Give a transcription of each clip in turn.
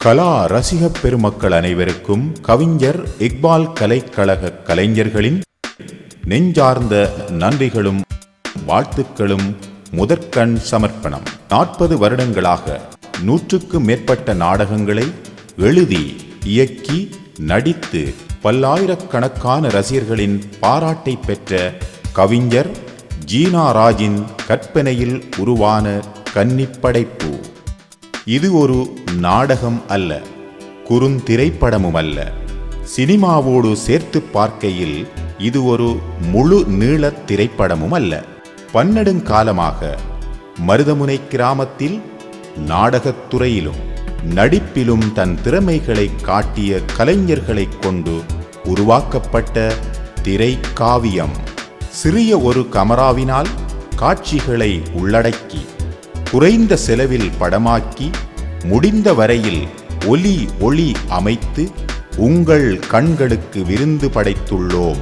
கலா ரசிக பெருமக்கள் அனைவருக்கும் கவிஞர் இக்பால் கலைக்கழக கலைஞர்களின் நெஞ்சார்ந்த நன்றிகளும் வாழ்த்துக்களும் முதற்கண் சமர்ப்பணம். 40 வருடங்களாக 100க்கும் மேற்பட்ட நாடகங்களை எழுதி இயக்கி நடித்து பல்லாயிரக்கணக்கான ரசிகர்களின் பாராட்டை பெற்ற கவிஞர் ஜீனா ராஜின் கற்பனையில் உருவான கன்னிப்படைப்பு. இது ஒரு நாடகம் அல்ல, குறுந்திரைப்படமும் அல்ல. சினிமாவோடு சேர்த்து பார்க்கையில் இது ஒரு முழு நீள திரைப்படமும் அல்ல. பன்னெடுங்காலமாக மருதமுனை கிராமத்தில் நாடகத்துறையிலும் நடிப்பிலும் தன் திறமைகளை காட்டிய கலைஞர்களை கொண்டு உருவாக்கப்பட்ட திரைக்காவியம். சிறிய ஒரு கமராவினால் காட்சிகளை உள்ளடக்கி குறைந்த செலவில் படமாக்கி முடிந்த வரையில் ஒலி ஒளி அமைத்து உங்கள் கண்களுக்கு விருந்து படைத்துள்ளோம்.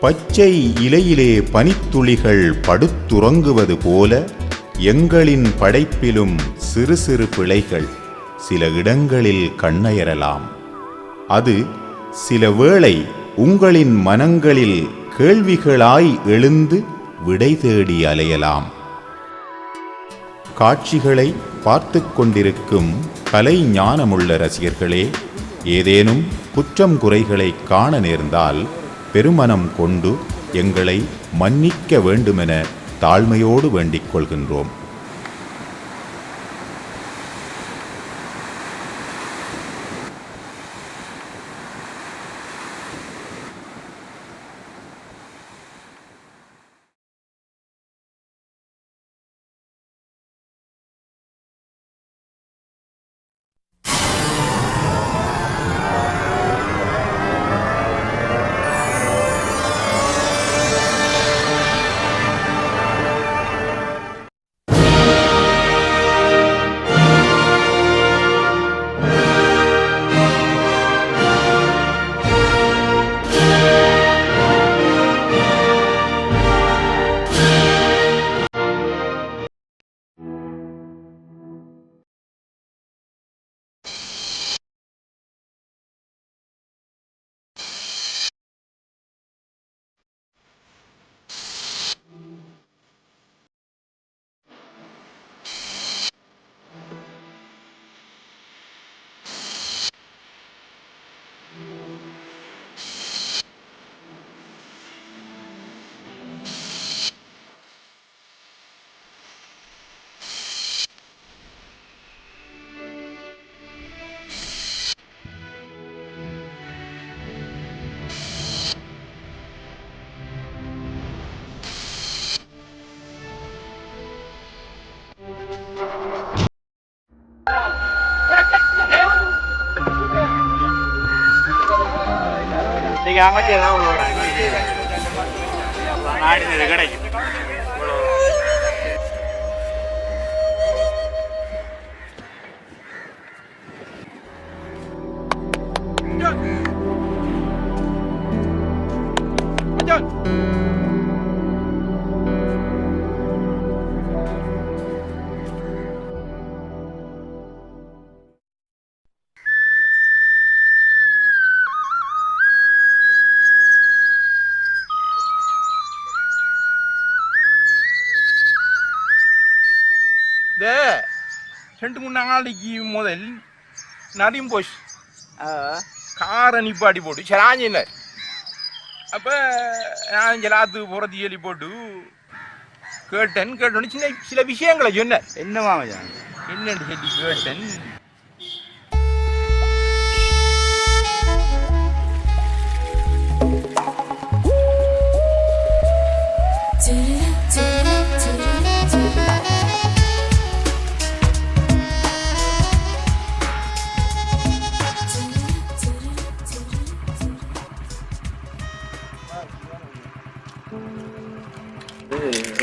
பச்சை இலையிலே பனித்துளிகள் படுத்துறங்குவது போல எங்களின் படைப்பிலும் சிறு சிறு பிழைகள் சில இடங்களில் கண்ணயரலாம். அது சில வேளை உங்களின் மனங்களில் கேள்விகளாய் எழுந்து விடை தேடி அலையலாம். காட்சிகளை பார்த்து கொண்டிருக்கும் கலை ஞானமுள்ள ரசிகர்களே, ஏதேனும் குற்றம் குறைகளை காண நேர்ந்தால் பெருமனம் கொண்டு எங்களை மன்னிக்க வேண்டுமென தாழ்மையோடு வேண்டிக் கொள்கின்றோம். ரெண்டு மூணு நாளைக்கு முதல் நரியும் போச்சு காரை நிப்பாட்டி போட்டு சராஞ்சினார். அப்போ நான் ஜலாத்து புறத்தி சொல்லி போட்டு கேட்டேன்னு சின்ன சில விஷயங்களை சொன்னார். என்னவா என்னன்னு சொல்லி கேட்டேன்.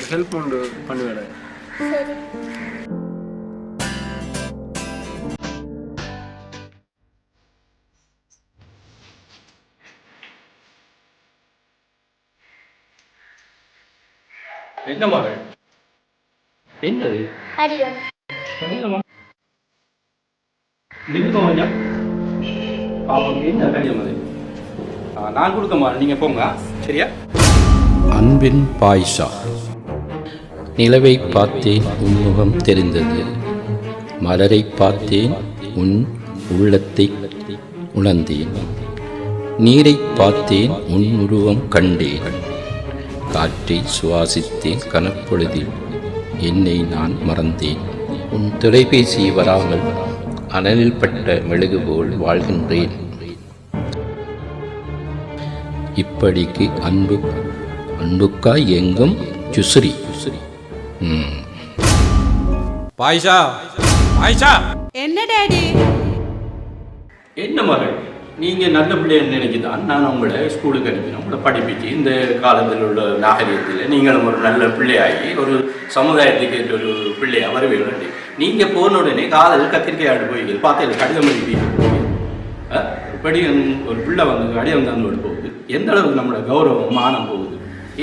ஹெல்ப் பண்ணுவேன். என்ன மகள்? என்னது? கொஞ்சம் பாப்போம் என்ன கடிதம் அது. நான் கொடுக்க மாட்டேன், நீங்கள் போங்க சரியா? அன்பின் பாய்ஷா. நிலவை பார்த்தேன் உன் முகம் தெரிந்தது, மலரை பார்த்தேன் உன் உள்ளத்தை உணர்ந்தேன், நீரை பார்த்தேன் உன் உருவம் கண்டேன், காற்றை சுவாசித்தேன் கனப்பொழுதில் என்னை நான் மறந்தேன், உன் தொலைபேசி வராமல் அனலில் பட்ட மெழுகு போல் வாழ்கின்றேன், இப்படிக்கு அன்புக்காய் எங்கும் சுசுரி. பாய்ஷா, பாய்ஷா. என்ன டாடி? என்ன மகள், நீங்கள் நல்ல பிள்ளைன்னு நினைக்கிதான் நான் உங்களை ஸ்கூலுக்கு அனுப்பினேன். உங்களை படிப்பிச்சு இந்த காலத்தில் உள்ள நாகரிகத்தில் நீங்களும் ஒரு நல்ல பிள்ளையாகி ஒரு சமுதாயத்துக்கு ஏற்ற ஒரு பிள்ளையாக வர வேண்டி நீங்கள் போன உடனே காலையில் கத்திரிக்காய் ஆடு போய் பார்த்து கடிதம் எழுதி படி ஒரு பிள்ளை வந்து கடிதம் தந்து போகுது. எந்த அளவுக்கு நம்மளோட கௌரவம் மானம் போகுது?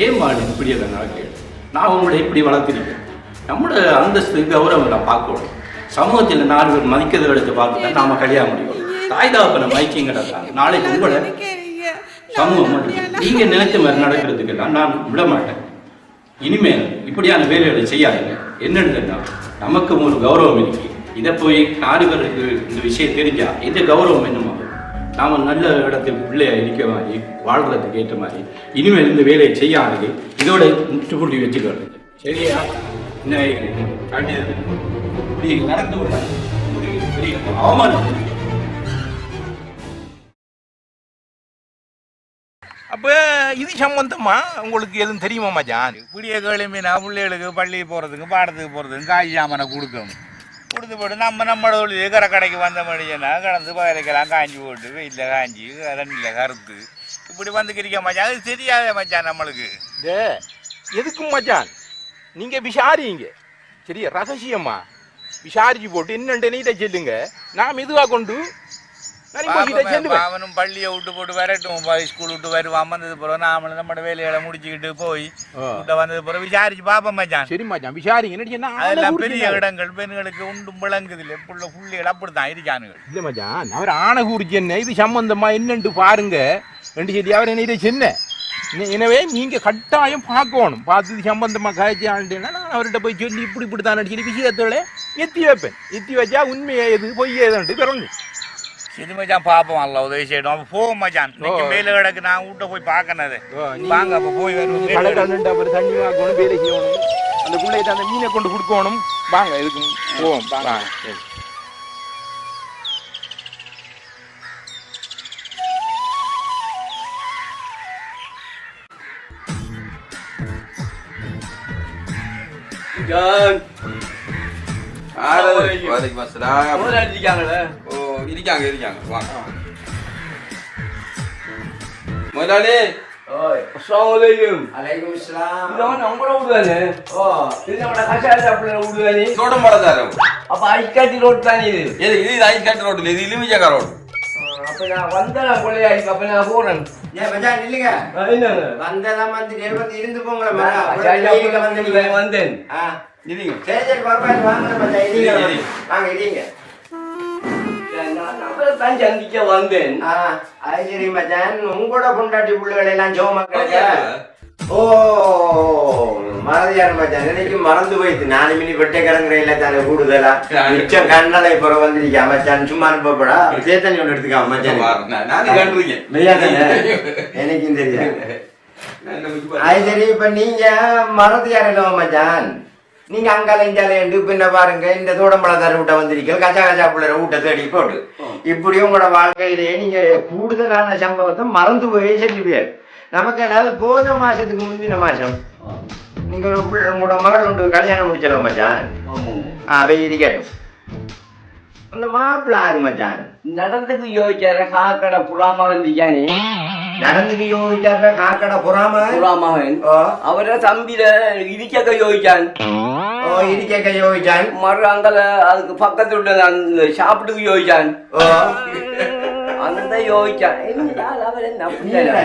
ஏன் மாடு இப்படியே தான் நடக்க? நான் உங்களை இப்படி வளர்த்துருக்கேன். நம்மளோட அந்தஸ்து கௌரவம் நான் பார்க்கணும். சமூகத்தில் 4 பேர் மதிக்கிறத எடுத்து பார்த்து தான் நாம கல்யாணம் முடியும். தாய் தாப்பனை மயக்கியும் கிடக்காங்க. நாளைக்கு உங்களை சமூகம் மட்டும் நீங்க நினைச்ச மாதிரி நடக்கிறதுக்கெல்லாம் நான் விட மாட்டேன். இனிமேல் இப்படியான வேலைகளை செய்யாதீங்க. என்னன்னு நமக்கு ஒரு கௌரவம் இருக்கு. இதை போய் 4 பேருக்கு இந்த விஷயம் தெரிஞ்சா எந்த கௌரவம் என்னமா? நாம நல்ல இடத்துக்கு பிள்ளையா இருக்க மாதிரி வாழ்றதுக்கு ஏற்ற மாதிரி இனிமேல் இந்த வேலையை செய்யாதது இதோட முற்றுப்புள்ளி வச்சுக்கிறது சரியா? நடந்து அவமானம். அப்போ இது சம்பந்தமா உங்களுக்கு எதுவும் தெரியுமா மச்சான்? இப்படியே கிளம்பினா பிள்ளைகளுக்கு பள்ளி போகிறதுக்கு பாடத்துக்கு போகிறதுக்கு காய் சாமனை கொடுக்கணும். கொடுத்து போட்டு நம்மளோட தொழில் கடைக்கு வந்த மடிச்சனா கடந்து பயிரைக்கெல்லாம் காஞ்சி போட்டு வெயிலில் காஞ்சி ரெண்டில் கருத்து இப்படி வந்துக்கிறீங்க மச்சான். அது தெரியாத மச்சான் நம்மளுக்கு. எதுக்கும் மச்சான் நீங்கள் விசாரிங்க சரியா? ரகசியமா விசாரிச்சு போட்டு என்னன்ட்டு நீட்டை சொல்லுங்க. நான் மெதுவாக கொண்டு அவனும் பள்ளியை விட்டு போட்டு வரட்டும், ஸ்கூல் விட்டு வருவான். வந்தது பிறகு நாமளும் நம்மளோட வேலைகளை முடிச்சுக்கிட்டு போய் விட்ட வந்தது பிறகு விசாரிச்சு பாப்போம் மச்சான். சரி மச்சான் விசாரிங்க. அதெல்லாம் பெரிய இடங்கள் பெண்களுக்கு உண்டும் விளங்குது இல்லை. புள்ளிகள் அப்படித்தான் இருக்கானுங்க. இல்லை மச்சான் அவர் ஆணை குறிச்சு என்ன இது சம்பந்தமா என்னன்ட்டு பாருங்க ரெண்டு சொல்லி அவர் என்ன இதை சொன்ன. எனவே நீங்க கட்டாயம் பார்க்கணும். பார்த்து இது சம்பந்தமா காய்ச்சி ஆண்டுன்னா நான் அவர்கிட்ட போய் சொல்லி இப்படித்தான் சொல்லி விஷயத்தோட எத்தி வைப்பேன். எத்தி வச்சா உண்மையை எது பொய் ஏதுன்ட்டு பிறந்து சரி மச்சான் பாப்போம். அல்ல உதவி செய்யணும். அப்போ போவோம் மச்சான். மேல கிடக்கு நான் வீட்டை போய் பார்க்கணது வாங்க. அப்போ போய் வருவோம். அப்புறம் தண்ணி வாங்கணும், வேலை செய்யணும், அந்த பிள்ளைகிட்ட அந்த மீனை கொண்டு கொடுக்கணும். வாங்க எதுக்கு போவோம். வாங்க. இருக்காங்க வாங்க முதலாளி. அஸ்ஸலாமுஅலைக்கும். அலைக்கும் அஸ்ஸலாம். இதவன் நம்மள ஊடுதானே? இது நம்மள கஷாயத்துல ஊடுதானே? ரோடு மடதாரே. அப்ப ஐஸ்காட்டி ரோட் தானே இது? இது ஐஸ்காட்டி ரோட் இல்ல, இது இலுமிஜாகா ரோட். அப்ப நான் வந்தேன் கொள்ளையா, அப்ப நான் போறேன். ஏன் மச்சான் நில்லுங்க. என்னங்க வந்ததான் வந்து நேர்வந்து இருந்து போங்களே மச்சான். ஐயா வந்து நீங்க வந்தேன். நில்லுங்க. சரி சரி பரவாயில்லை வாங்க மச்சான். இருங்க வாங்க இருங்க. நான் சந்திக்க வந்தேன். அது சரி மச்சான், உங்களோட பொண்டாட்டி பிள்ளைகள் எல்லாம் ஜோமாக்க. ஓ மறதியார் மச்சான், நினைக்கு மறந்து போயிடுது. 4 மினி வெட்டைக்கரங்கிற இல்ல தானே கூடுதலா மிச்சம் கண்ணலை புற வந்துருக்கா மச்சான். சும்மா அனுப்பப்படா சேத்தனி ஒன்று எடுத்துக்கா மச்சான். மெய்யா தானே எனக்கும் தெரியாது. அது சரி, இப்ப நீங்க மறதியார் இல்லவா மச்சான்? நீங்க அங்கால இஞ்சாலேண்டு பின்ன பாருங்க இந்த தோடம்பழத்தார் வீட்டை வந்திருக்கீங்க, கச்சா கச்சா பிள்ளை வீட்டை தேடி போட்டு இப்படி உங்களோட வாழ்க்கையிலேயே நீங்க கூடுதலான சம்பவத்தை மறந்து போய் சொல்லுவீர். நமக்கு ஏதாவது போன மாசத்துக்கு முந்தின மாசம் நீங்க உங்களோட மகள் ஒன்று கல்யாணம் முடிச்சிடலாம் மச்சான். இருக்கட்டும். அந்த மாப்பிள்ள ஆறு மச்சான் நடந்துக்கு யோசிச்சார காக்கடை புறாம வந்திருக்கானே. நடந்துக்கு யோசிச்சார காக்கடை புறாமன் அவரை தம்பியில இடிக்க யோசிச்சான். இடிக்க யோசிச்சான். மறு அங்கல அதுக்கு பக்கத்து விட்ட அந்த சாப்பிட்டுக்கு யோசிச்சான். அந்த யோசிச்சான் அவர் என்ன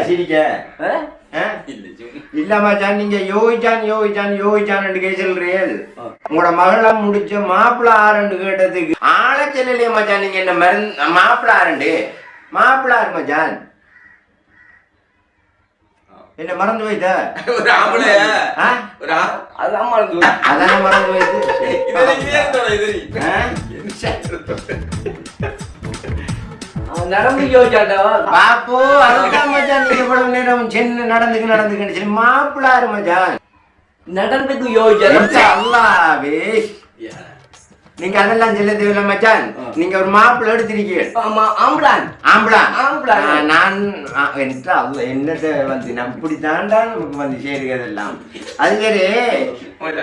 சிரிக்க இல்ல மச்சான், நீங்க யோசிச்சான்னு கேசல்றீர்கள். உங்களோட மகள முடிச்ச மாப்பிள்ள ஆரண்டு கேட்டதுக்கு ஆள செல்லலையே மச்சான். நீங்க என்ன மாப்பிள்ள ஆரண்டு மாப்பிள்ளாரு மச்சான் என்ன மறந்து போயிட்ட? அதான் மறந்து போயிட்டு நடந்து யோசிச்சாட்டா பாப்போ. அதுதான் மச்சான், நீங்க இவ்வளவு நேரம் சென்னை நடந்துக்கு சரி மாப்பிள்ளாரு மச்சான் நடந்துக்கு யோசிச்சா அல்லாவே. நீங்க அதெல்லாம் செல்ல தேவையில்ல மச்சான். நீங்க ஒரு மாப்பிள்ளை எடுத்திருக்கீங்க. நான் என்னத்தை வந்து இப்படி தாண்டா நமக்கு வந்து சேருகிறதெல்லாம். அது சரி,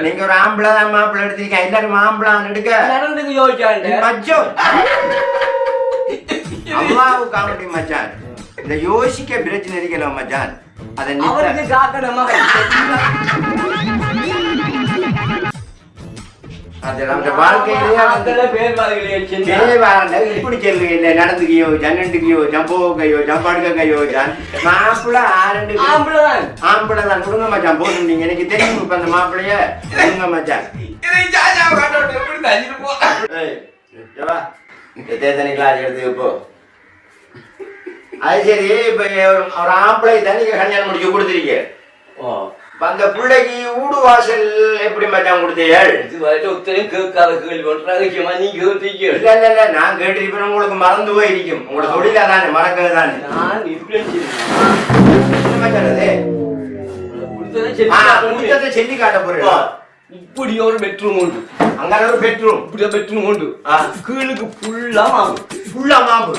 நீங்க ஒரு ஆம்பளை தான் மாப்பிள்ளை எடுத்திருக்கீங்க. எல்லாரும் மாப்பிள்ளான்னு எடுக்க நடந்துக்கு யோசிச்சாங்க மச்சம் அம்மாவு காமெடி மச்சான். இந்த யோசிக்க பிரச்சனை இருக்கல மச்சான். அதை காக்கணுமா இப்படி செல்லுங்க. நடந்துக்கையோ ஜன்னண்டுக்கையோ ஜம்போக்கையோ ஜம்பாடுக்கையோ மாப்பிள்ள ஆம்பளை தான் கொடுங்க மச்சான். போதும், நீங்க எனக்கு தெரியும். இப்ப அந்த மாப்பிள்ளைய கொடுங்க மச்சான். தேத்தனை கிளாஸ் எடுத்து இப்போ அது சரி. இப்ப ஒரு ஆம்பளை தான் நீங்க கல்யாணம் முடிச்சு கொடுத்துருக்கீங்க. அந்த பிள்ளைக்கு ஊடு வாசல் எப்படி மச்சான் கொடுத்தீர்கள்? இல்ல நான் கேட்டிருப்பேன். உங்களுக்கு மறந்து போயிருக்கும். உங்களோட தொழிலா தானே மறக்கிறது தானே. சொல்லி காட்ட போறேன். இப்படி ஒரு பெட்ரூம் உண்டு, அங்க ஒரு பெட்ரூம், இப்படி பெட்ரூம் உண்டு. கீழுக்கு ஃபுல்லா மாவு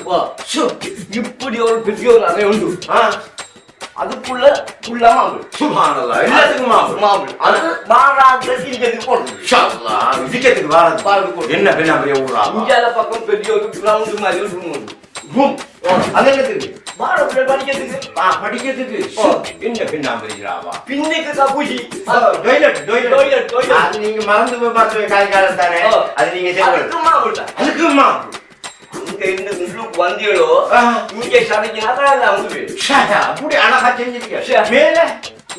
இப்படி ஒரு பெரிய ஒரு அறை உண்டு. அதுக்குள்ள ஃபுல்லா மாவு. சுப்ஹானல்லாஹ், எல்லாத்துக்கும் மாவு. அது மாறாக இடிக்கிறதுக்கு போடுது. இன்ஷாஅல்லாஹ் இடிக்கிறதுக்கு வாரது. என்ன பெரிய ஊரா? இந்தியால பக்கம் பெரிய ஒரு கிரவுண்ட் மாதிரி ஒரு ரூம் உண்டு. ரூம் அது என்னதுக்கு? படிக்கிறதுக்கு. என்ன பெண்ணாம்பரிக்கிறாவா? பின்னுக்கு கபூசி டாய்லெட். அது நீங்க மறந்து போய் பார்த்து காய்காலம் தானே. அது நீங்க அதுக்குமா அங்க இருந்து உங்களுக்கு வந்தீங்களோ இங்க சமைக்கினா அப்படி அழகா செஞ்சிருக்க.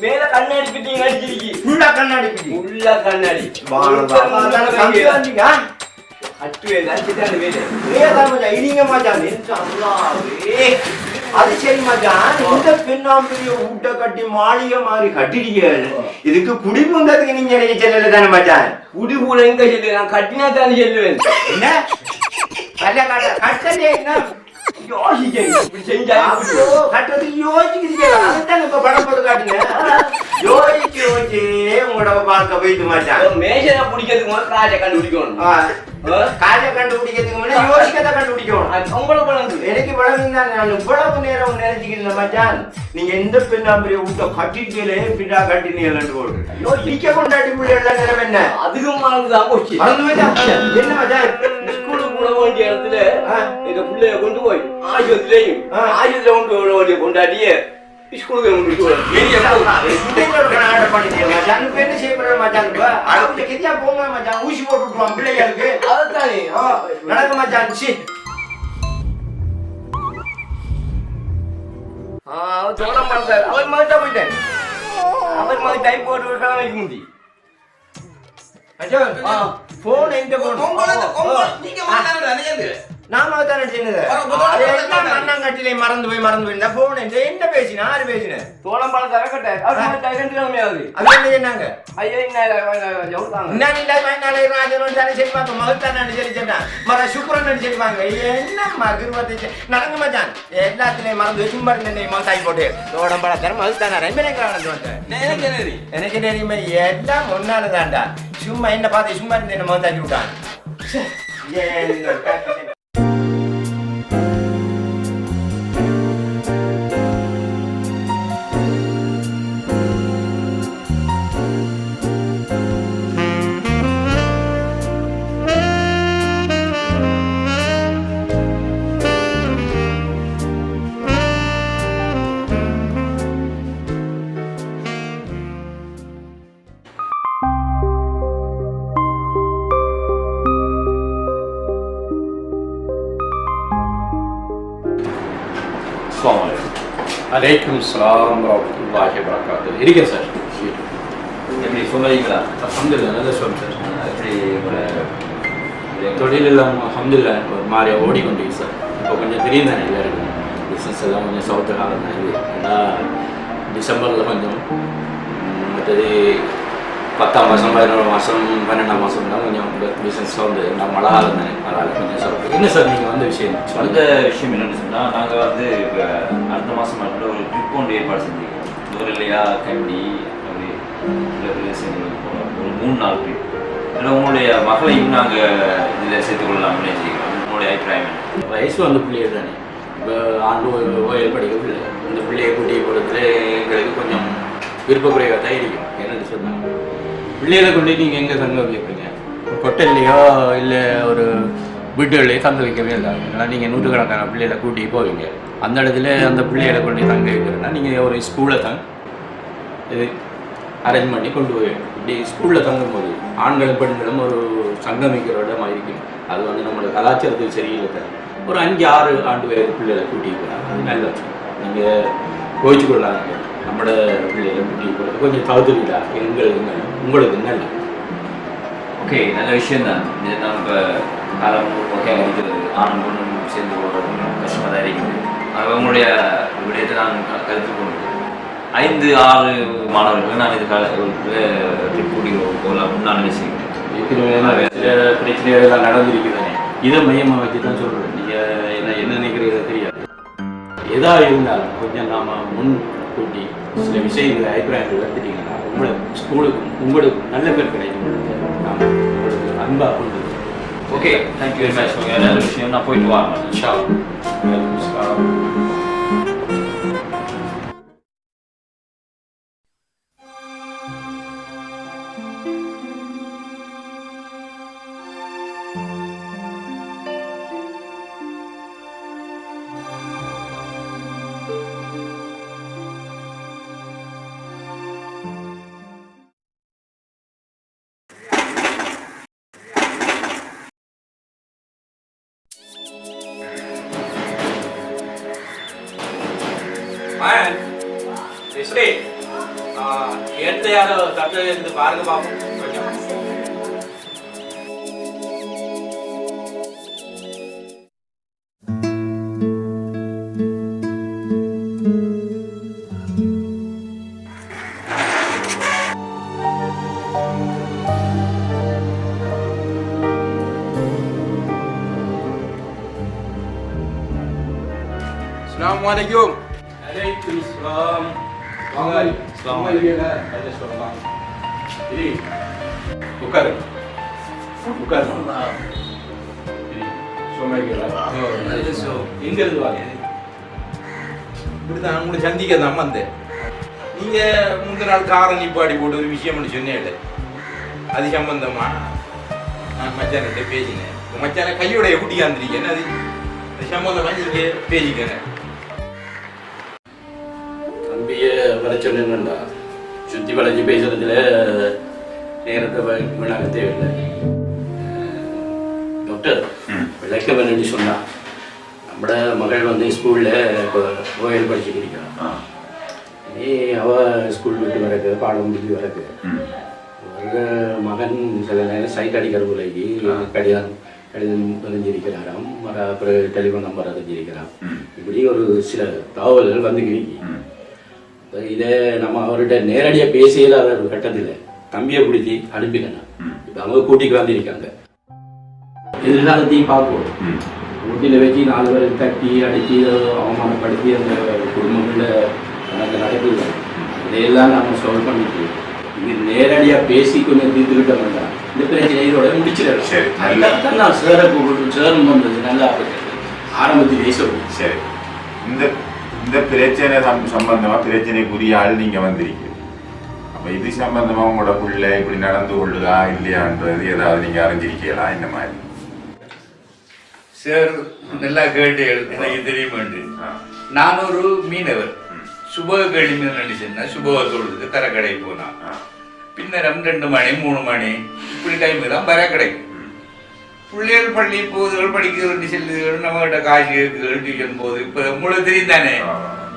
மேல கண்ணாடி பிட்டிங் அடிச்சிருக்கி. ஃபுல்லா கண்ணாடி பிட்டிங். ஃபுல்லா கண்ணாடி. அது சரி மச்சான், இந்த பெண்ணாம்பரிய ஊட்ட கட்டி மாளிகை மாதிரி கட்டிடுங்க. இதுக்கு குடி பூந்ததுக்கு நீங்க எனக்கு செல்லல தானே மச்சான்? குடி பூன எங்க செல்லு? நான் கட்டினா தானே செல்லுவேன். என்ன கட்டலே என்ன உங்களோட பார்க்க போயிட்டு மாட்டான். மேஷனை பிடிக்கிறதுக்கு முதல்ல காஜை கண்டுபிடிக்கணும். காஜை கண்டுபிடிக்கிறதுக்கு முன்னாடி யோசிக்கத்தை கண்டுபிடிக்கணும். எனக்கு பழகம் தான். நான் இவ்வளவு நேரம் நினைச்சுக்கிட்டு மச்சான், நீங்க எந்த பெண்ணாம்பரிய விட்ட கட்டிட்டே பின்னா கட்டினீங்கன்னு போட்டு இடிக்க கொண்டாடி பிள்ளைகள் நிலம் என்ன? அதுக்கும் மறந்துதான் போச்சு. என்ன மச்சான், ஸ்கூலுக்கு போட வேண்டிய இடத்துல எங்க பிள்ளைய கொண்டு போய் ஆயுதத்திலையும் கொண்டு போட வேண்டிய கொண்டாடிய ஸ்கூலுக்கு ஊசி போட்டுருவான் பிள்ளைகளுக்கு. அதைத்தானே நடக்க மச்சான். சோழம் பார்த்தார். அவர் மாதிரி தான் போயிட்டேன். அவர் மாதிரி டைப் போட்டு விட்டாங்க முந்தி. போன் எங்க நாம தானே சின்னது அண்ணாங்கட்டிலே மறந்து போய் போன் என்ன பேசின ஆறு பேசின சோழம் பார்த்தார கட்டார். அவர் கிழமையாவது அது என்ன சொன்னாங்க? ஐயா நடங்க மச்சான். எல்லாத்துலயும் மறந்து சும்மா தாய் போட்டு தோடம் பழத்தரம் மகுத்தான எனக்கு தெரியுமே. எல்லாம் ஒன்னால தான்டா. சும்மா என்ன பார்த்து சும்மா இருந்து என்ன மகத்தாக்கி விட்டான். அலைக்கும் சலாம் வரஹ்மத்துல்லாஹி வபரகாத்துஹு. இருக்கேன் சார். எப்படி சொல்லுவீங்களா? அல்ஹம்துலில்லாஹ், நல்ல சொல்லுங்க சார். எப்படி ஒரு தொழிலெல்லாம் அல்ஹம்துலில்லாஹ் ஒரு மாதிரி ஓடிக்கொண்டிருக்கு சார். இப்போ கொஞ்சம் தெரியும் தானே எல்லாருக்கும் பிஸ்னஸ் எல்லாம் கொஞ்சம் சவுத்து காலம் தான் இது. ஏன்னா டிசம்பரில் கொஞ்சம் மற்றது 10ஆம் மாதம் 11ஆம் மாதம் 12ஆம் மாதம் தான் கொஞ்சம் பிஸ்னஸ் வந்து நான் மழை காலம் தானே, அதனால் கொஞ்சம் சவுத்து. என்ன சார் நீங்கள் வந்த விஷயம் சொந்த விஷயம் என்னென்னு சொன்னால், நாங்கள் வந்து இப்போ அடுத்த மாதம் மட்டும் ஒரு ட்ரிப் ஒன்று ஏற்பாடு செஞ்சுருக்கோம். தூரம் இல்லையா கண்டி அப்படி ஒரு 3 நாள் ட்ரிப். இதில் உங்களுடைய மகளையும் நாங்கள் இதில் சேர்த்துக்கொள்ளலாம் நினைச்சிருக்கிறோம். உங்களுடைய அபிப்பிராயம் என்ன? வயசு வந்து பிள்ளைகள் தானே, இப்போ ஆண்டு ஓயல் படிக்க பிள்ளை, இந்த பிள்ளையை கூட்டி போகிறதுல எங்களுக்கு கொஞ்சம் விருப்பக்குறைவாக தான் இருக்கும். என்னென்னு சொன்னாங்க, பிள்ளைகளை கொண்டு நீங்கள் எங்கே தங்க வைப்பீங்க? ஹோட்டல்லையோ இல்லை ஒரு வீட்டுகள்லையோ தங்க வைக்கவே இல்லை. ஏன்னா நீங்கள் நூற்றுக்கணக்கான பிள்ளைகளை கூட்டி போவீங்க. அந்த இடத்துல அந்த பிள்ளைகளை கொண்டு தங்க வைக்கிறேன்னா நீங்கள் ஒரு ஸ்கூலில் தான் இது அரேஞ்ச் பண்ணி கொண்டு போய் இப்படி ஸ்கூலில் தங்கும்போது ஆண்களும் பெண்களும் ஒரு சங்கமிக்கிற இடமாக இருக்கும். அது வந்து நம்மளோட கலாச்சாரத்துக்கு சரியில்லை தான். ஒரு 5-6 ஆண்டு வயது பிள்ளைகளை கூட்டிகிட்டு போகிறாங்க, அது நல்ல விஷயம். நீங்கள் கோவிச்சு கொள்ளாங்க. நம்மளோட பிள்ளைகளை கூட்டிகிட்டு போகிறது கொஞ்சம் தவிர்த்துவிடா எங்களுக்கு உங்களுக்கு நல்ல. ஓகே, நல்ல விஷயம்தான். இது நம்ம இப்போ காலம் வகையாக இருக்கிறது, ஆணும் பொண்ணும் சேர்ந்து போடுறது கஷ்டமாக தான் இருக்குது. அது உங்களுடைய விடயத்தை நான் கருத்து கொண்டு 5-6 மாணவர்கள் நான் இதுக்காக ட்ரிப் கூட்டி போகலாம் நான் நினைச்சிருக்கேன். சில பிரச்சனைகள் எல்லாம் நடந்திருக்குதானே, இதை மையமாக வச்சு தான் சொல்கிறேன். நீங்கள் என்ன நினைக்கிறீங்க தெரியாது. எதாக இருந்தாலும் கொஞ்சம் நாம் முன் கூட்டி சில விஷயங்களை அபிப்பிராயங்கள் எடுத்துட்டீங்கன்னா ஸ்கூலுக்கும் உங்களுக்கும் நல்ல பேர் கிடைக்கும். நாம் உங்களுக்கு அன்பாக கொண்டு. Okay, thank you very much. நல்ல விஷயம். நான் போயிட்டு வாங்க. இன்ஷா அல்லாஹ். யாரோ தட்டு இருந்து பாருங்க பாப்போம் கொஞ்சம். Assalamualaikum. Waalaikumsalam. Bukan. எங்க இருந்து வாங்க? இப்படிதான் உங்களை சந்திக்க தான் வந்தேன். நீங்க முந்தின நாள் காரை நிப்பாடி போட்டு ஒரு விஷயம் சொன்னேன், அது சம்பந்தமா நான் மச்சான்கிட்ட பேசினேன். மச்சான கையோடைய குட்டியாந்துருக்கேன், அது சம்பந்தமா நீங்க பேசிக்கிறேன். தம்பியை வர சொன்னா சுற்றி வளைஞ்சு பேசுறதுல நேரத்தை வீணாக தேவையில்லை. டாக்டர் விளக்க வேணும்னு சொன்னா, நம்மளோட மகள் வந்து ஸ்கூலில் இப்போ ஓயல் படிச்சுட்டு இருக்கான். அவள் ஸ்கூல் விட்டு வரக்கு பாடம் முடிஞ்சு வரக்கு மகன் சில நேரம் சைட் அடிக்கிற பிள்ளைக்கு கடிதம் அறிஞ்சிருக்கிறாராம், அப்புறம் டெலிஃபோன் நம்பர் அறிஞ்சிருக்கிறான். இப்படி ஒரு சில தகவல்கள் வந்து கிழிக்கி இதை நம்ம அவர்கிட்ட நேரடியாக பேசியல ஒரு கட்டத்தில் தம்பியை பிடிச்சி அனுப்பினேன். இப்போ அவங்க கூட்டிக்கு வந்திருக்காங்க. எதிர்காலத்தையும் பார்ப்போம். ஊட்டியில் வச்சு 4 பேர் தட்டி அடித்து அவமானப்படுத்தி அந்த குடும்பங்களில் எனக்கு நடக்குது. இதையெல்லாம் நம்ம சால்வ் பண்ணிட்டு இது நேரடியாக பேசி கொஞ்சம் தீர்த்துக்கிட்ட வேண்டாம். இந்த பிரச்சனையோட முடிச்சிடலாம். நான் சேர கூப்பிட்டு சேரும் வந்தது நல்லா ஆரம்பத்திலே சொல்லுவோம். சரி, இந்த பிரச்சனை சம்பந்தமா பிரச்சனைக்குரிய ஆள் நீங்க வந்திருக்கீங்க. அப்ப இது சம்பந்தமா உங்களோட பிள்ளை இப்படி நடந்து கொள்ளுதா இல்லையான்றது ஏதாவது நீங்க அறிஞ்சிருக்கீங்களா? இந்த மாதிரி சார் நல்லா கேட்டு எனக்கு தெரியுமாண்டு. நான் ஒரு மீனவர். சுப கேள்வி நினைச்சேன்னா சுபவ தொழுது கரைக்கடை போனான். பின்னர் 2 மணி 3 மணி இப்படி டைம் தான் வர கிடைக்கும். பிள்ளைகள் பள்ளி போகுதுகள் படிக்கிறது செல்லுகள் நம்மகிட்ட காசு கேட்குகள் டியூஷன் போகுது இப்போ உங்களுக்கு தெரியும் தானே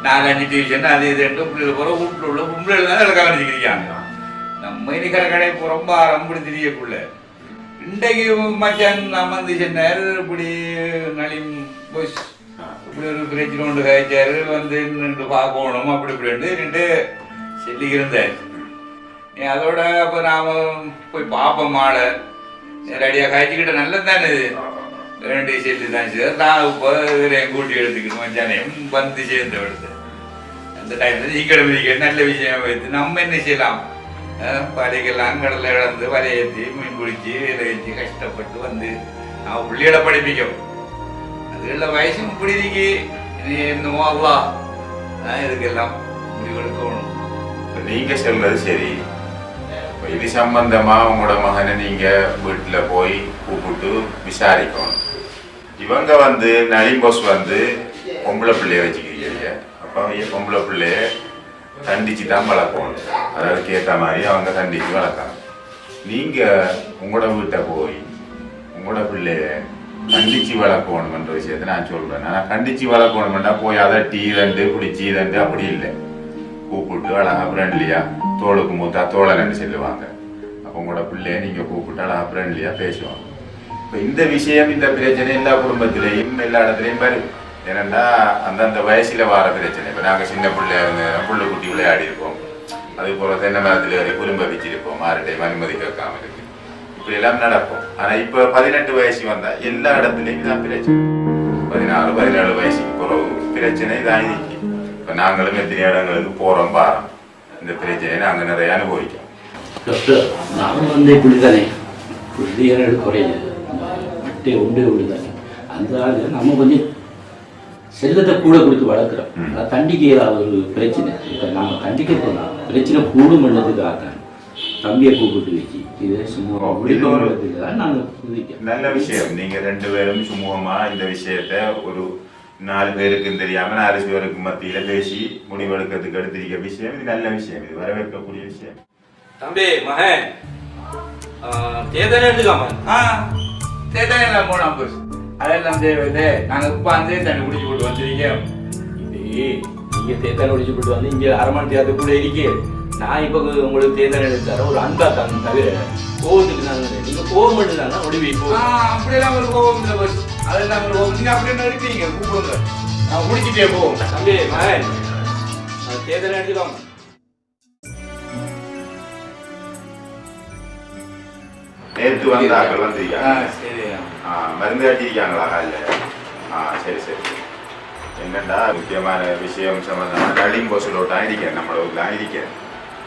4-5 டியூஷன் அது இது பிள்ளைகள் போகிற வீட்டில் உள்ள பிள்ளைகள் தான் அதில் கவனிச்சுக்கிறாங்க. நம்ம இன்னைக்கு கடை ரொம்ப ஆரம்பி தெரியக்குள்ள இன்றைக்கு மச்சான் நம்ம வந்து சொன்னார் இப்படி நளிம் பஸ் இப்படி ஒரு பிரச்சனை ஒன்று காய்ச்சாரு வந்து நின்று பார்க்கணும் அப்படி இப்படின்னு ரெண்டு சொல்லியிருந்தார். அதோட அப்போ நாம் போய் பார்ப்போம் மாலை நேரடியாக காய்ச்சிக்கிட்ட நல்லது தானே இது 2 செல்லு தான் சார். நான் இப்போ என் கூட்டி எடுத்துக்கணும் மச்சானையும் வந்து சேர்ந்து விடுது அந்த டைமில் சீக்கிரம் மிதிக்க நல்ல விஷயம் வைத்து நம்ம என்ன செய்யலாம் வலைக்கெல்லாம் கடலை இழந்து வலையேற்றி மீன் பிடிச்சி வேலை வச்சு கஷ்டப்பட்டு வந்து நான் பிள்ளைகளை படிப்பிக்கும் அதுல வயசும் இப்படி இருக்கு என்னமோ அவ்வளோ இதுக்கெல்லாம் முடிவெடுக்கணும். நீங்க சொல்றது சரி. இது சம்பந்தமா உங்களோட மகனை நீங்க வீட்டுல போய் கூப்பிட்டு விசாரிக்கணும். இவங்க வந்து நலிம்போஸ் வந்து பொம்பளை பிள்ளைய வச்சுக்கிறீங்க. அப்போ பொம்பளை பிள்ளைய தண்டிச்சு தான் வளர்க்கணும். அதாவது ஏற்ற மாதிரி அவங்க தண்டிச்சு வளர்க்கணும். நீங்க உங்களோட வீட்டை போய் உங்களோட பிள்ளைய கண்டிச்சு வளர்க்கணும்ன்ற விஷயத்த நான் சொல்றேன். ஆனால் கண்டிச்சு வளர்க்கணும்னா போய் அதை டீ தண்டு பிடிச்சி தண்டு அப்படி இல்லை. கூப்பிட்டு அழகா ஃப்ரெண்ட்லியா தோளுக்கு மூத்தா தோழன்னு சொல்லுவாங்க. அப்போ உங்களோட பிள்ளைய நீங்க கூப்பிட்டு அழகா ஃப்ரெண்ட்லியா பேசுவாங்க. இப்போ இந்த விஷயம் இந்த பிரச்சனை எல்லா குடும்பத்திலையும் எல்லா இடத்துலையும் வரும். ஏன்னா அந்தந்த வயசுல வர பிரச்சனை. இப்போ நாங்கள் சின்ன பிள்ளைய புள்ள குட்டி விளையாடி இருப்போம். அது போல தென்னை மரத்தில் வரை குறும்ப வச்சிருப்போம். 6 டைம் அனுமதி கேட்காம இருக்கு. இப்படி எல்லாம் நடக்கும். ஆனா இப்போ 18 வயசு வந்தா எல்லா இடத்துலையும் தான் பிரச்சனை. 16-17 வயசுக்கு பிறகு பிரச்சனை தான் இருக்கு. இப்போ நாங்களும் எத்தனை இடங்களுக்கு போறோம் பாரோம். இந்த பிரச்சனையை நாங்கள் நிறைய அனுபவிக்கிறோம். டாக்டர் நான் வந்து இப்படித்தானே புள்ளியர்கள் குறைய மட்டை உண்டு தானே அந்த ஆள் நம்ம கொஞ்சம் செல்லத்தை கூட கொடுத்து வளர்க்குறோம். தண்டிக்க ஏதாவது ஒரு பிரச்சனை இப்போ நம்ம கண்டிக்க போனால் பிரச்சனை கூடும் பண்ணதுக்காக தம்பியை கூப்பிட்டு வச்சு இதை சுமூகமாக நாங்கள் நல்ல விஷயம். நீங்க 2 பேரும் சுமூகமா இந்த விஷயத்த ஒரு 4 பேருக்கு தெரியாம 4 பேருக்கு மத்தியில பேசி முடிவெடுக்கிறதுக்கு எடுத்திருக்க விஷயம். இது நல்ல விஷயம். இது வரவேற்கக்கூடிய விஷயம். தம்பி மகன் தேர்தல் எடுத்துக்காம தேர்தல் எல்லாம் போனோம் பஸ் அதெல்லாம் தேவையில்லை. நாங்கள் உட்காந்து தண்ணி குடிச்சு போட்டு வந்துருக்கோம். நீங்க தேர்தல் ஒழிச்சு போட்டு வந்து இங்க அரமணி தேர்தல் கூட இருக்கே. நான் இப்போ உங்களுக்கு தேர்தல் எடுத்தார ஒரு அன்பா தான் தவிர கோவத்துக்கு நாங்கள் நீங்க கோவம் மட்டும்தானா ஒளிவி அப்படியெல்லாம் ஒரு கோபம் இல்லை பஸ். அதெல்லாம் ஒரு கோபம். நீங்க அப்படியே எடுத்தீங்க கூப்பிடுங்க நான் குடிச்சிட்டே போவோம். தம்பி மகன் தேர்தல் எடுத்துக்காம நேற்று வந்த ஆக்கள் வந்திருக்காங்க. சரி மருந்து கட்டியிருக்காங்களா? இல்லை. சரி சரி. என்னண்டா முக்கியமான விஷயம் சம்பந்தமாக நளிம் போசலோட்டான் இருக்கேன். நம்மளோட ஊர்லாம் இருக்கேன்.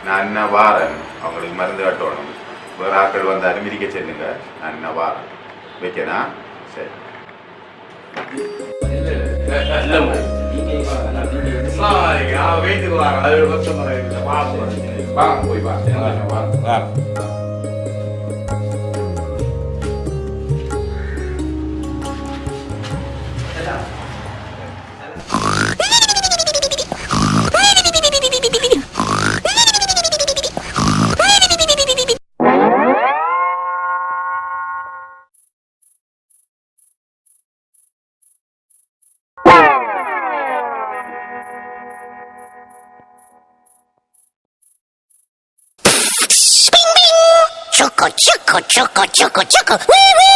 நான் என்ன வாரேன். அவங்களுக்கு மருந்து கட்டணும். வேறு ஆக்கள் வந்தாலும் மிதிக்க செல்லுங்க. நான் என்ன வாரேன். வைக்கணா? சரி. வீட்டுக்கு வாங்க. அது வாங்க போய் வாங்க. Choco, choco, choco, choco, choco. Wee wee.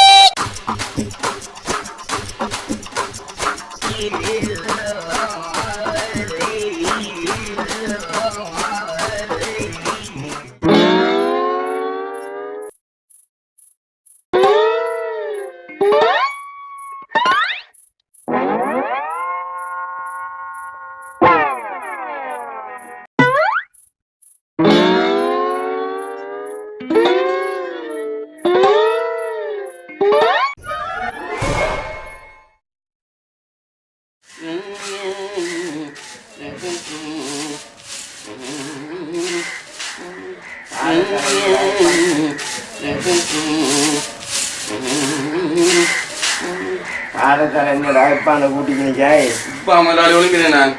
ஆரத்தால் என்ன ராய்ப்பான கூட்டிக்கு நிற்காய் இப்போ முதலாளி ஒழுங்கிறேன் நான்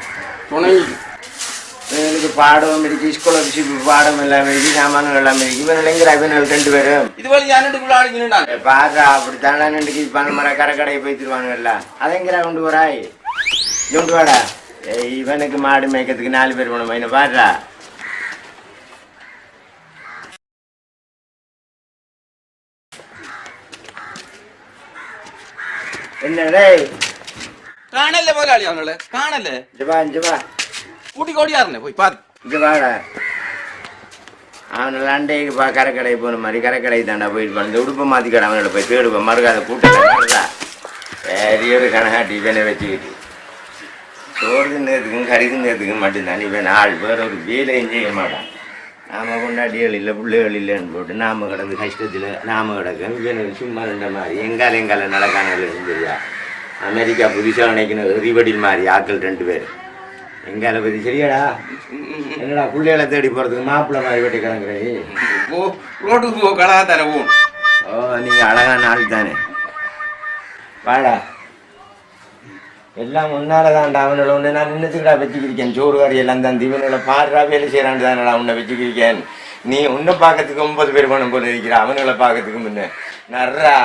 துணை இவனுக்கு பாடம் இருக்கு, ஸ்காலர்ஷிப் பாடம் எல்லாம் இருக்கு, சாமான்கள் எல்லாம் இருக்கு. இவன் எங்கிற இவன் 2 பேரும் இது வழி யாருக்குள்ள பாடுறா அப்படித்தானே நின்றுக்கு பண்ண மர கரைக்கடையை போய்த்துருவானுங்கல்ல. அதெங்கிற கொண்டு வராய் கொண்டு வாடா. இவனுக்கு மாடு மேய்க்கிறதுக்கு 4 பேர் போனோம். என்ன பாடுறா என்னடே കാണല്ലേ മുതലാളി അവങ്ങള് കാണല്ലേ ஜவா കൂട്ടിക്കോടിയാറിനെ പോയി പാ இங்கே வாடா. அவனை லண்டைக்கு கரைக்கடை போன மாதிரி கரைக்கடை தாண்டா போயிட்டு இந்த உடுப்பை மாற்றி கடை அவனோட போய் தேடுப்பேன். மறுக்காத கூட்டா பெரிய ஒரு கணக்காட்டி இவனை வச்சுக்கிட்டு சோறு தின்னதுக்கும் கறி தின்னதுக்கும் மட்டும்தான் இவன் ஆள் வேற ஒரு வேலையும் செய்ய மாட்டான். நாம் கொண்டாடிகள் இல்லை பிள்ளைகள் இல்லைன்னு போட்டு நாம் கிடந்து கஷ்டத்தில் நாம் கிடக்கும். இவனுக்கு சும்மா இருந்த மாதிரி எங்கால நடக்கானது தெரியா. அமெரிக்கா புதுசாக நினைக்கணும் எரிவடில் மாதிரி ஆக்கள் 2 பேர் எங்கால பற்றி சரியாடா. என்னடா பிள்ளைகளை தேடி போகிறதுக்கு மாப்பிள்ளை மாதிரி வெட்டி கிடங்குறீ. ரோட்டுக்கு போ கடா தரவும். ஓ நீங்கள் அழகான ஆள் தானே. வாடா எல்லாம் முன்னால தான்டா. அவனோட உன்னை நான் நின்றுச்சுக்கடா வச்சுக்கிருக்கேன். சோறு கறி எல்லாம் தான் இவனோட பாடுறா வேலை செய்கிறான் தானடா உன்னை வச்சுக்கிருக்கேன். நீ உன்னை பார்க்கறதுக்கு 9 பேர் பணம் போல இருக்கிற. அவனுங்களை பார்க்கறதுக்கு முன்ன நர்றா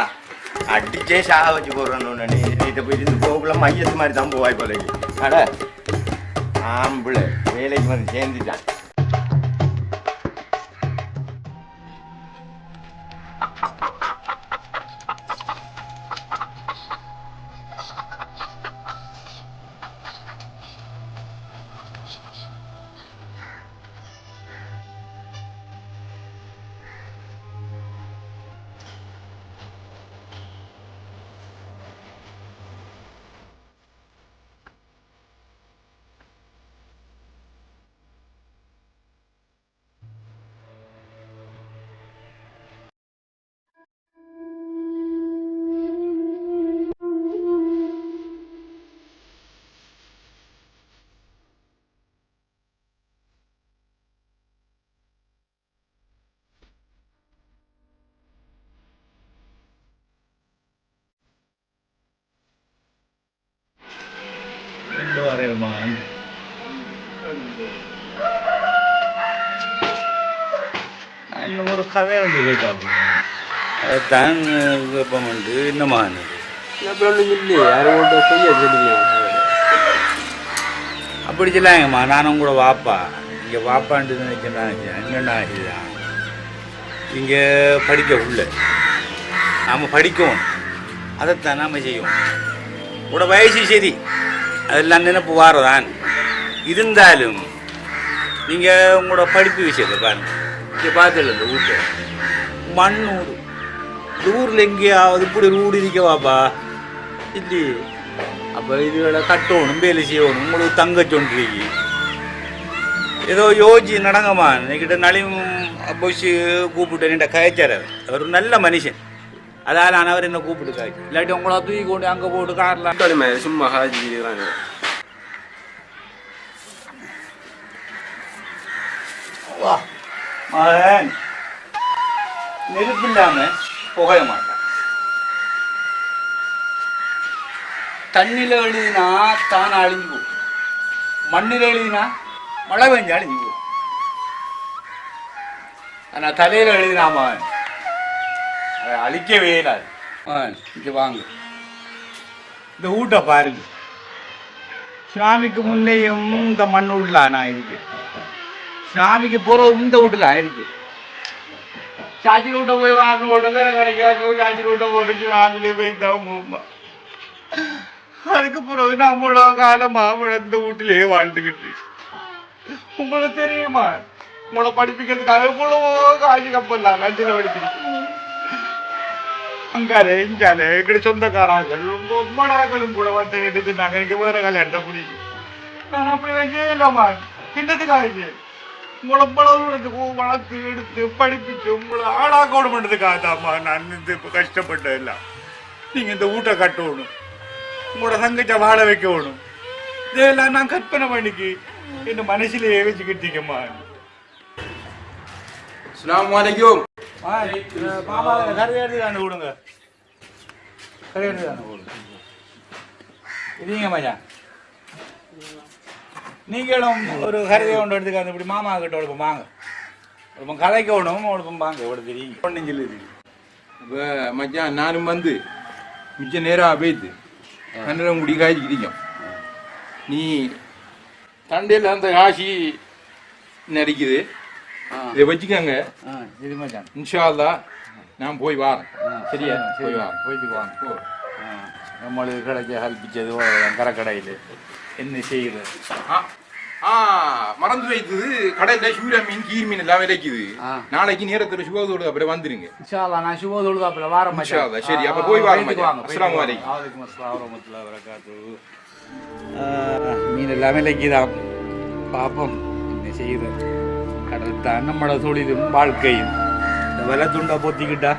அடிச்சே சாக வச்சு போடுறான்னு ஒன்று. நீ இதை போயிட்டு இந்த போக்குள்ள மையத்து மாதிரி தான் போவாய் போல. அட ஆம்பிள்ளை வேலைக்கு வந்து சேர்ந்துட்டான். ஒரு கதை வந்து கேட்டாங்க. அதைத்தான் விருப்பம் வந்து என்னமான அப்படி சொல்லாங்கம்மா. நானும் கூட வாப்பா இங்கே வாப்பான்ட்டு நினைச்சேன். என்னென்ன இதுதான் இங்கே படிக்க உள்ள நாம் படிக்கணும். அதைத்தான் நாம் செய்வோம். கூட வயசு சரி அதெல்லாம் நினைப்பு வாரதான் இருந்தாலும் நீங்கள் உங்களோட படிப்பு விஷயத்தை பாருங்க. இங்கே பார்த்துல இந்த வீட்டை மண்ணூர் ஊரில் எங்கேயாவது இப்படி ஊடு இருக்கவாப்பா இல்லையே. அப்போ இதுகளை கட்டணும் வேலை செய்யணும். உங்களுக்கு தங்கச்சொன்றிக்கு ஏதோ யோசிச்சு நடங்கம்மா. என்கிட்ட நலிவும் போச்சு கூப்பிட்டு என்கிட்ட கயச்சார். அவர் நல்ல மனுஷன். அதால் அவர் என்ன கூப்பிட்டு காய்ச்சி இல்லாட்டி உங்களா தூக்கி கொண்டு அங்கே போட்டு காரில் சும்மா ஹாஜிக்கிறாங்க. வா மகன் நெருப்பு இல்லாம புகைய மாட்டான். தண்ணியில் எழுதினா தான் அழிஞ்சு போகும். மண்ணில் எழுதினா மழை பெஞ்சா அழிஞ்சு போகும். ஆனால் தலையில் எழுதினா மகன் அதை அழிக்கவே இல்லாது. மகன் இங்கே வாங்க. இந்த வீட்டை பாருங்க. சாமிக்கு முன்னையும் இந்த மண் வீட்டில் நான் இருக்கேன். சாமிக்கு போகிறதும் இந்த வீட்டில் ஆயிருக்கு. சாச்சி வீட்டை போய் வாங்க போட்டு கிடைக்காது. சாச்சி வீட்டை போட்டு சாமியிலே போய் தான் அதுக்கு பிறகு நம்மளோ காலம் மாமழ இந்த வீட்டிலேயே வாழ்ந்துக்கிட்டு. உங்களுக்கு தெரியுமா உங்களை படிப்பிக்கிறதுக்காக இவ்வளவோ காட்சி கப்பல் தான் கட்சியில் படிச்சிருக்கு. அங்காலே இங்காலே எங்கடி சொந்தக்காராக்கள் ரொம்ப நாட்களும் கூட வந்து எடுத்து நாங்கள் இங்கே வேற கல்யாணம் பிடிக்கும். நான் அப்படி வைக்கலாமா கிண்டத்துக்காக உங்களை பழகு வளர்த்து எடுத்து படிப்பிச்சு உங்களை ஆளாக்கோடு பண்ணுறதுக்காகத்தாம்மா நான் இப்போ கஷ்டப்பட்டேன். எல்லாம் நீங்கள் இந்த வீட்டை கட்டணும், உங்களோட தங்கச்ச வாழ வைக்கணும். இதெல்லாம் நான் கற்பனை பண்ணிக்கு என் மனசிலேயே வச்சுக்கிட்டீங்கம்மா. அஸ்ஸலாமு அலைக்கும். கறி எடுத்துக்கான விடுங்க. கறி எடுத்துக்கான விடுங்க. இதுங்க மச்சான் நீங்களும் ஒரு கருதை கொண்டு எடுத்துக்காந்து இப்படி மாமா கிட்ட ஒழுப்பம் வாங்க ஒழுப்பம் கதைக்கணும் ஒழுப்பம் வாங்க எவ்வளோ தெரியும் ஒன்றும் சொல்லி இப்போ மச்சான் நானும் வந்து மிச்சம் நேராக போய்த்து கன்னடம் முடி காய்ச்சிக்கிறீங்க நீ தண்டையில் அந்த காசி நடிக்குது இதை வச்சுக்கோங்க இது மச்சான் இன்ஷா அல்லாஹ் நான் போய் வரேன் சரியா போய் வரேன் போயிட்டு வாங்க நம்மளுக்கு கிடைச்ச ஹெல்பிச்சது கரைக்கடையில் என்ன செய்யுது மறந்து வைத்தது கடையில் சூரிய மீன் கீர் மீன் எல்லாம் விளைக்குது நாளைக்கு நேரத்தில் சுபதோடு அப்புறம் வந்துருங்க நான் சுபதோடு அப்புறம் வாரம் சரி அப்போ போய் வரேன் அஸ்ஸலாமு அலைக்கும். வலைக்கும் அஸ்ஸலாம் வரஹ்மத்துல்லாஹி வபரகாத்துஹு. மீன் எல்லாமே விலைக்குதான் பாப்போம் என்ன செய்யுது கடல் தான் நம்மளோட தொழிலும் வாழ்க்கையும் இந்த விலை துண்டா பொத்திக்கிட்டா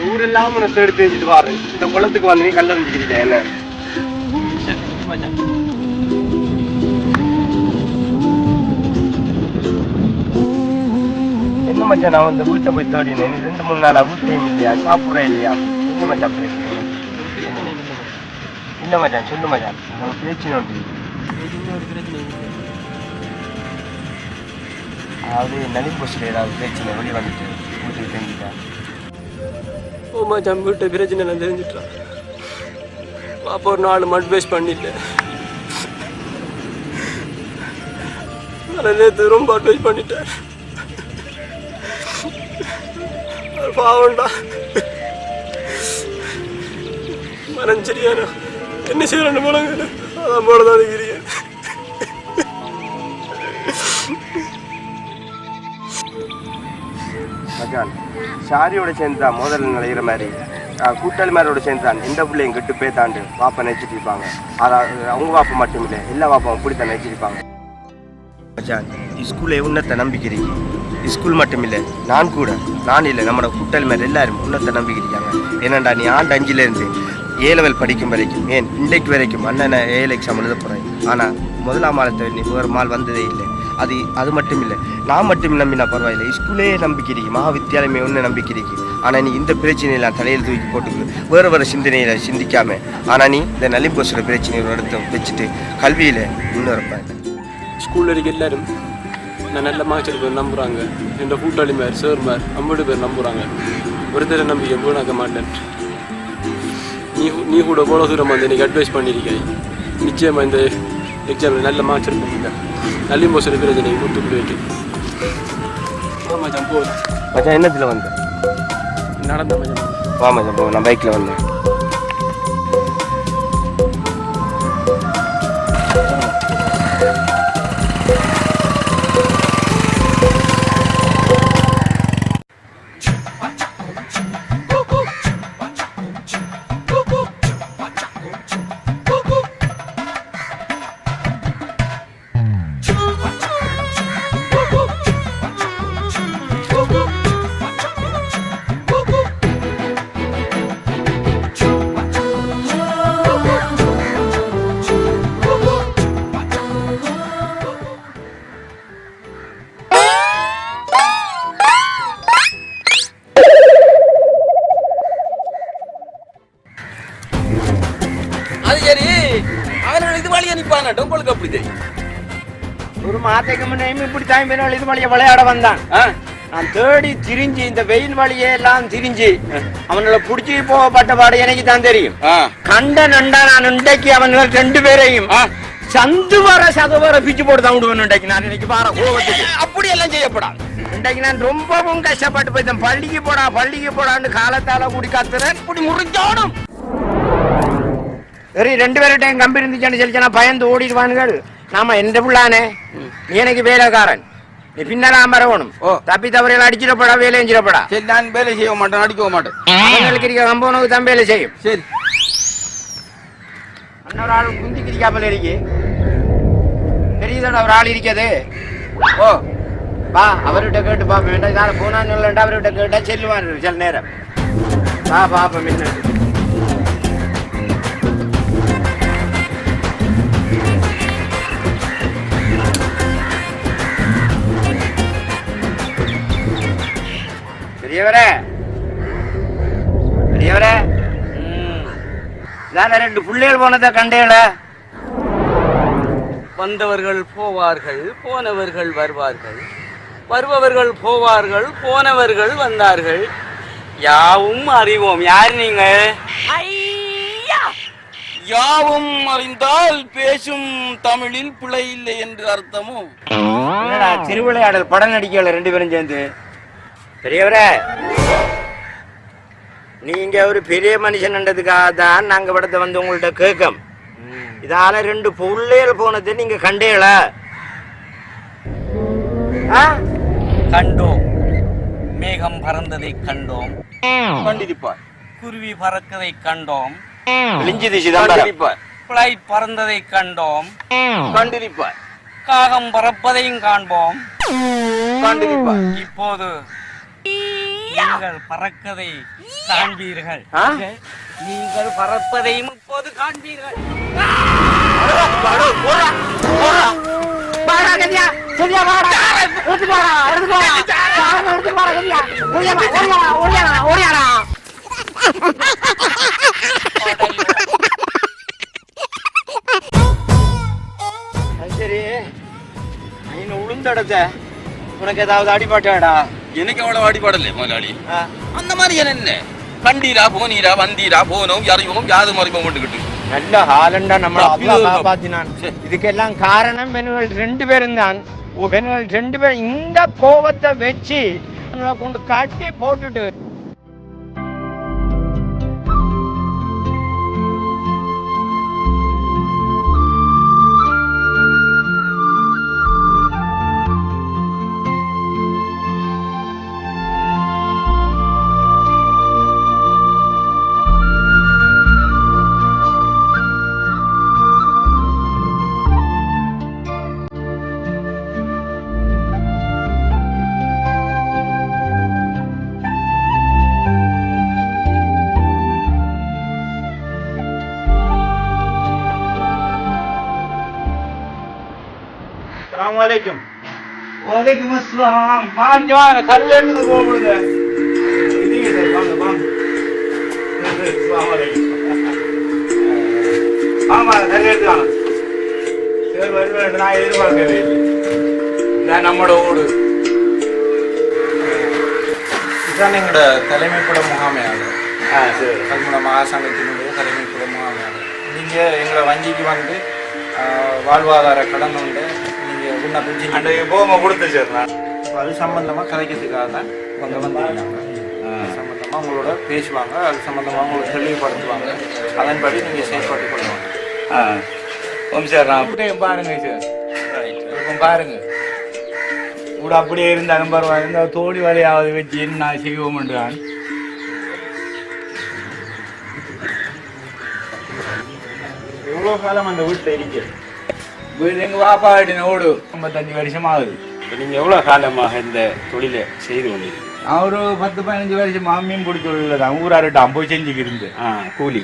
ஊரெல்லாம் உன்னை தேடி தேடிட்டு வாரு இந்த குளத்துக்கு வந்து நீ கல்லறிஞ்சுக்கிட்டேன் என்ன என்ன மச்சான் நான் இந்த வீட்டை போய் தேடினேன் 2-3 நாளா வீட்டையும் இல்லையா சாப்பிட்றேன் இல்லையா என்ன மச்சான் பேசுறேன் இல்லை மச்சான் சொல்லு மச்சான் நம்ம பேச்சினோம் அதாவது நலின் பஸ்ஸில் ஏதாவது பிரச்சனை வெளியே வந்துட்டு வீட்டுக்கு தெரிஞ்சுட்டேன் ஓமா ஜம்பிட்ட பிரச்சனை நான் தெரிஞ்சிட்டேன் பாப்பா ஒரு 4 மட் பேஸ் பண்ணிட்டேன் நான் நேற்று ரொம்ப அட்வைஸ் பண்ணிட்டேன் பாவண்டா மனம் சரியான என்ன செய்யறேன்னு போனாங்க அதான் போலதான் இருக்கிறீங்க மச்சான் ஷாரியோட சேர்ந்து தான் முதல்ல நிலைகிற மாதிரி கூட்டாளி மாதிரியோட சேர்ந்து தான் எந்த பிள்ளையும் கெட்டு போய் தாண்டு வாப்பா நினைச்சிட்டு இருப்பாங்க அதாவது அவங்க வாப்பா மட்டும் இல்லை எல்லா வாப்பாவும் இப்படித்தான் நினைச்சிருப்பாங்க மச்சான் ஸ்கூலில் உன்னத்தை நம்பிக்கை இருக்கு ஸ்கூல் மட்டும் இல்லை நான் கூட நான் இல்லை நம்மளோட கூட்டாளி மாதிரி எல்லாரும் உன்னத்தை நம்பிக்கை இருக்காங்க ஏன்னாண்டா நீ ஆண்டு 5லேருந்து A லெவல் படிக்கும் வரைக்கும் ஏன் இன்றைக்கு வரைக்கும் அண்ணனை ஏஎல் எக்ஸாம் எழுத போகிறேன் ஆனால் முதலாம் மாதத்தை நீ வேறு மால் வந்ததே இல்லை அது மட்டும் இல்லை நான் மட்டும் நம்பினா பரவாயில்லை ஸ்கூலே நம்பிக்கை இருக்கு மகாவித்தியாலயமே ஒன்று நம்பிக்கை இருக்கு ஆனால் நீ இந்த பிரச்சனையெல்லாம் தலையில் தூக்கி போட்டுக்கு வேறு சிந்தனையில் சிந்திக்காம ஆனால் நீ இந்த நலிம்போசுற பிரச்சனையை எடுத்து வச்சுட்டு கல்வியில் முன்னேறப்பாங்க ஸ்கூலில் இருக்க எல்லாரும் நான் நல்ல மார்க்ஸ் எடுப்பேன் நம்புகிறாங்க என் கூட்டாளி மேர் சார் மேர் 50 பேர் நம்புகிறாங்க ஒருத்தர நம்பிக்கை வீணாக்க மாட்டேன் நீ கூட போல தூரம் வந்து எனக்கு அட்வைஸ் பண்ணியிருக்காய் நிச்சயமாக இந்த எக்ஸாமில் நல்ல மார்க்ஸ் எடுப்பீங்க நல்லி மோசடி பிரச்சனை கூட்டுக்குள்ளே வைக்க மச்சான் போதும் மச்சான் என்னத்தில் வந்த நடந்த மச்சான் வா மச்சான் போ நான் பைக்கில் வந்தேன் ஒரு மாதத்துக்கு முன்னையும் இப்படி தான் இது வழியை விளையாட வந்தான் நான் தேடி திரிஞ்சு இந்த வெயில் வழியே எல்லாம் திரிஞ்சு அவனால புடிச்சு போகப்பட்ட பாடு எனக்கு தான் தெரியும் கண்ட நண்டா நான் இன்றைக்கு அவன்கள் 2 பேரையும் சந்து வர சத வர பிச்சு போட்டு தான் விடுவேன் இன்றைக்கு நான் இன்னைக்கு பாரு கோபத்துக்கு அப்படி எல்லாம் செய்யப்படாது இன்றைக்கு நான் ரொம்பவும் கஷ்டப்பட்டு போயிட்டேன் பள்ளிக்கு போடான்னு காலத்தால கூடி கத்துறேன் இப்படி முறிஞ்சோடும் சரி 2 பேர்கிட்டையும் கம்பி இருந்துச்சுன்னு சொல்லிச்சா பயந்து ஓடிடுவானுகள் நாம எந்த பிள்ளானே நீ எனக்கு வேலைக்காரன் நீ பின்னாலாம் வரணும் தப்பி தவறையில் அடிச்சிடப்படா வேலை செஞ்சிடப்படா சரி நான் வேலை செய்ய மாட்டேன் அடிக்க மாட்டேன் அவங்களுக்கு இருக்க கம்பவனுக்கு தான் வேலை செய்யும் சரி இன்னொரு ஆள் குந்தி கிரிக்காமல் இருக்கு தெரியுதா ஒரு ஆள் இருக்கிறது ஓ வா அவர்கிட்ட கேட்டு பாப்ப வேண்டாம் இதால போனான்னு இல்லைண்டா அவர்கிட்ட கேட்டா செல்லுவார் சில நேரம் வா பாப்ப முன்ன பெரியவரே நான் 2 பிள்ளைகள் போனதை கண்டேல வந்தவர்கள் போவார்கள் போனவர்கள் வருவார்கள் வருபவர்கள் போவார்கள் போனவர்கள் வந்தார்கள் யாவும் அறிவோம் யார் நீங்க யாவும் அறிந்தால் பேசும் தமிழில் பிழை இல்லை என்று அர்த்தமோ திருவிளையாடல் படம் நடிக்கல 2 பேரும் சேர்ந்து பெரியவரே நீங்க ஒரு பெரிய மனுஷன்ன்றதுக்காக தான் நாங்க படத்தை வந்து உங்கள்ட்ட கேட்கும் இதால 2 பிள்ளைகள் போனதை நீங்க கண்டேல கண்டோம் மேகம் பறந்ததை கண்டோம் கண்டிப்பார் குருவி பறக்கதை கண்டோம் பிளைட் பறந்ததை கண்டோம் கண்டிப்பார் காகம் பறப்பதையும் காண்போம் கண்டிப்பார் இப்போது நீங்கள் பறக்கதை காண்பீர்கள் நீங்கள் பறப்பதையும் இப்போது காண்பீர்கள் சரி உளுந்தடத்த உனக்கு ஏதாவது அடிபாட்டாடா எனக்கு அவ்வளவு அடிபாடല്ലേ முதலாளி அந்த மாதிரி என்ன கண்டீரா போனீரா வந்தீரா போனோம் அறிவோம் யாது மறைப்போம் கொண்டுகிட்டு நல்ல ஹாலண்டா நம்மள காப்பாத்தினான் இதுக்கெல்லாம் காரணம் பெண்கள் 2 பேரும் தான் பெண்கள் 2 பேரும் இந்த கோபத்தை வச்சு கொண்டு கட்டி போட்டுட்டு Assalamualaikum. Waalaikumsalam. Manjana kallen போடுங்க. இது வாங்க. Assalamualaikum. ஆமா கல்லேடுதான. சரி வருவேன் நான் எதிர்பார்க்கவே இல்லை. நான் நம்மட ஊடு. இதான் எங்கட தலைமைப்பட முகாமையாளர். சரி. கல்முனை மகாசங்கத்தினுடைய தலைமைப்பட முகாமையாளர். நீங்க எங்களை வங்கிக்கு வந்து வாழ்வாதார கடன் உண்டு அன்றைய போகமா கொடுத்து சார் நான் அது சம்பந்தமாக கதைக்கிறதுக்காக தான் வந்துருக்காங்க சம்பந்தமாக உங்களோட பேசுவாங்க அது சம்பந்தமாக உங்களுக்கு தெளிவுபடுத்துவாங்க அதன்படி நீங்கள் செயல்பாட்டு பண்ணுவாங்க ஓம் சார் நான் அப்படியே பாருங்க சார் இப்போ பாருங்க கூட அப்படியே இருந்தாலும் பரவாயில்ல இந்த தோடி வலையாவது வச்சு என்ன செய்வோம்ன்றான் எவ்வளோ காலம் அந்த வீட்டில் இருக்கிறேன் வீடு எங்கள் வாப்பா வீட்டின ஓடு 55 வருஷம் ஆகுது இப்போ நீங்கள் எவ்வளோ காலமாக இந்த தொழிலை செய்து கொண்டிருக்கீங்க நான் ஒரு 10-15 வருஷம் மீன் பிடி தொழில் தான் ஊரார்கிட்ட போய் செஞ்சுக்கிருந்து கூலி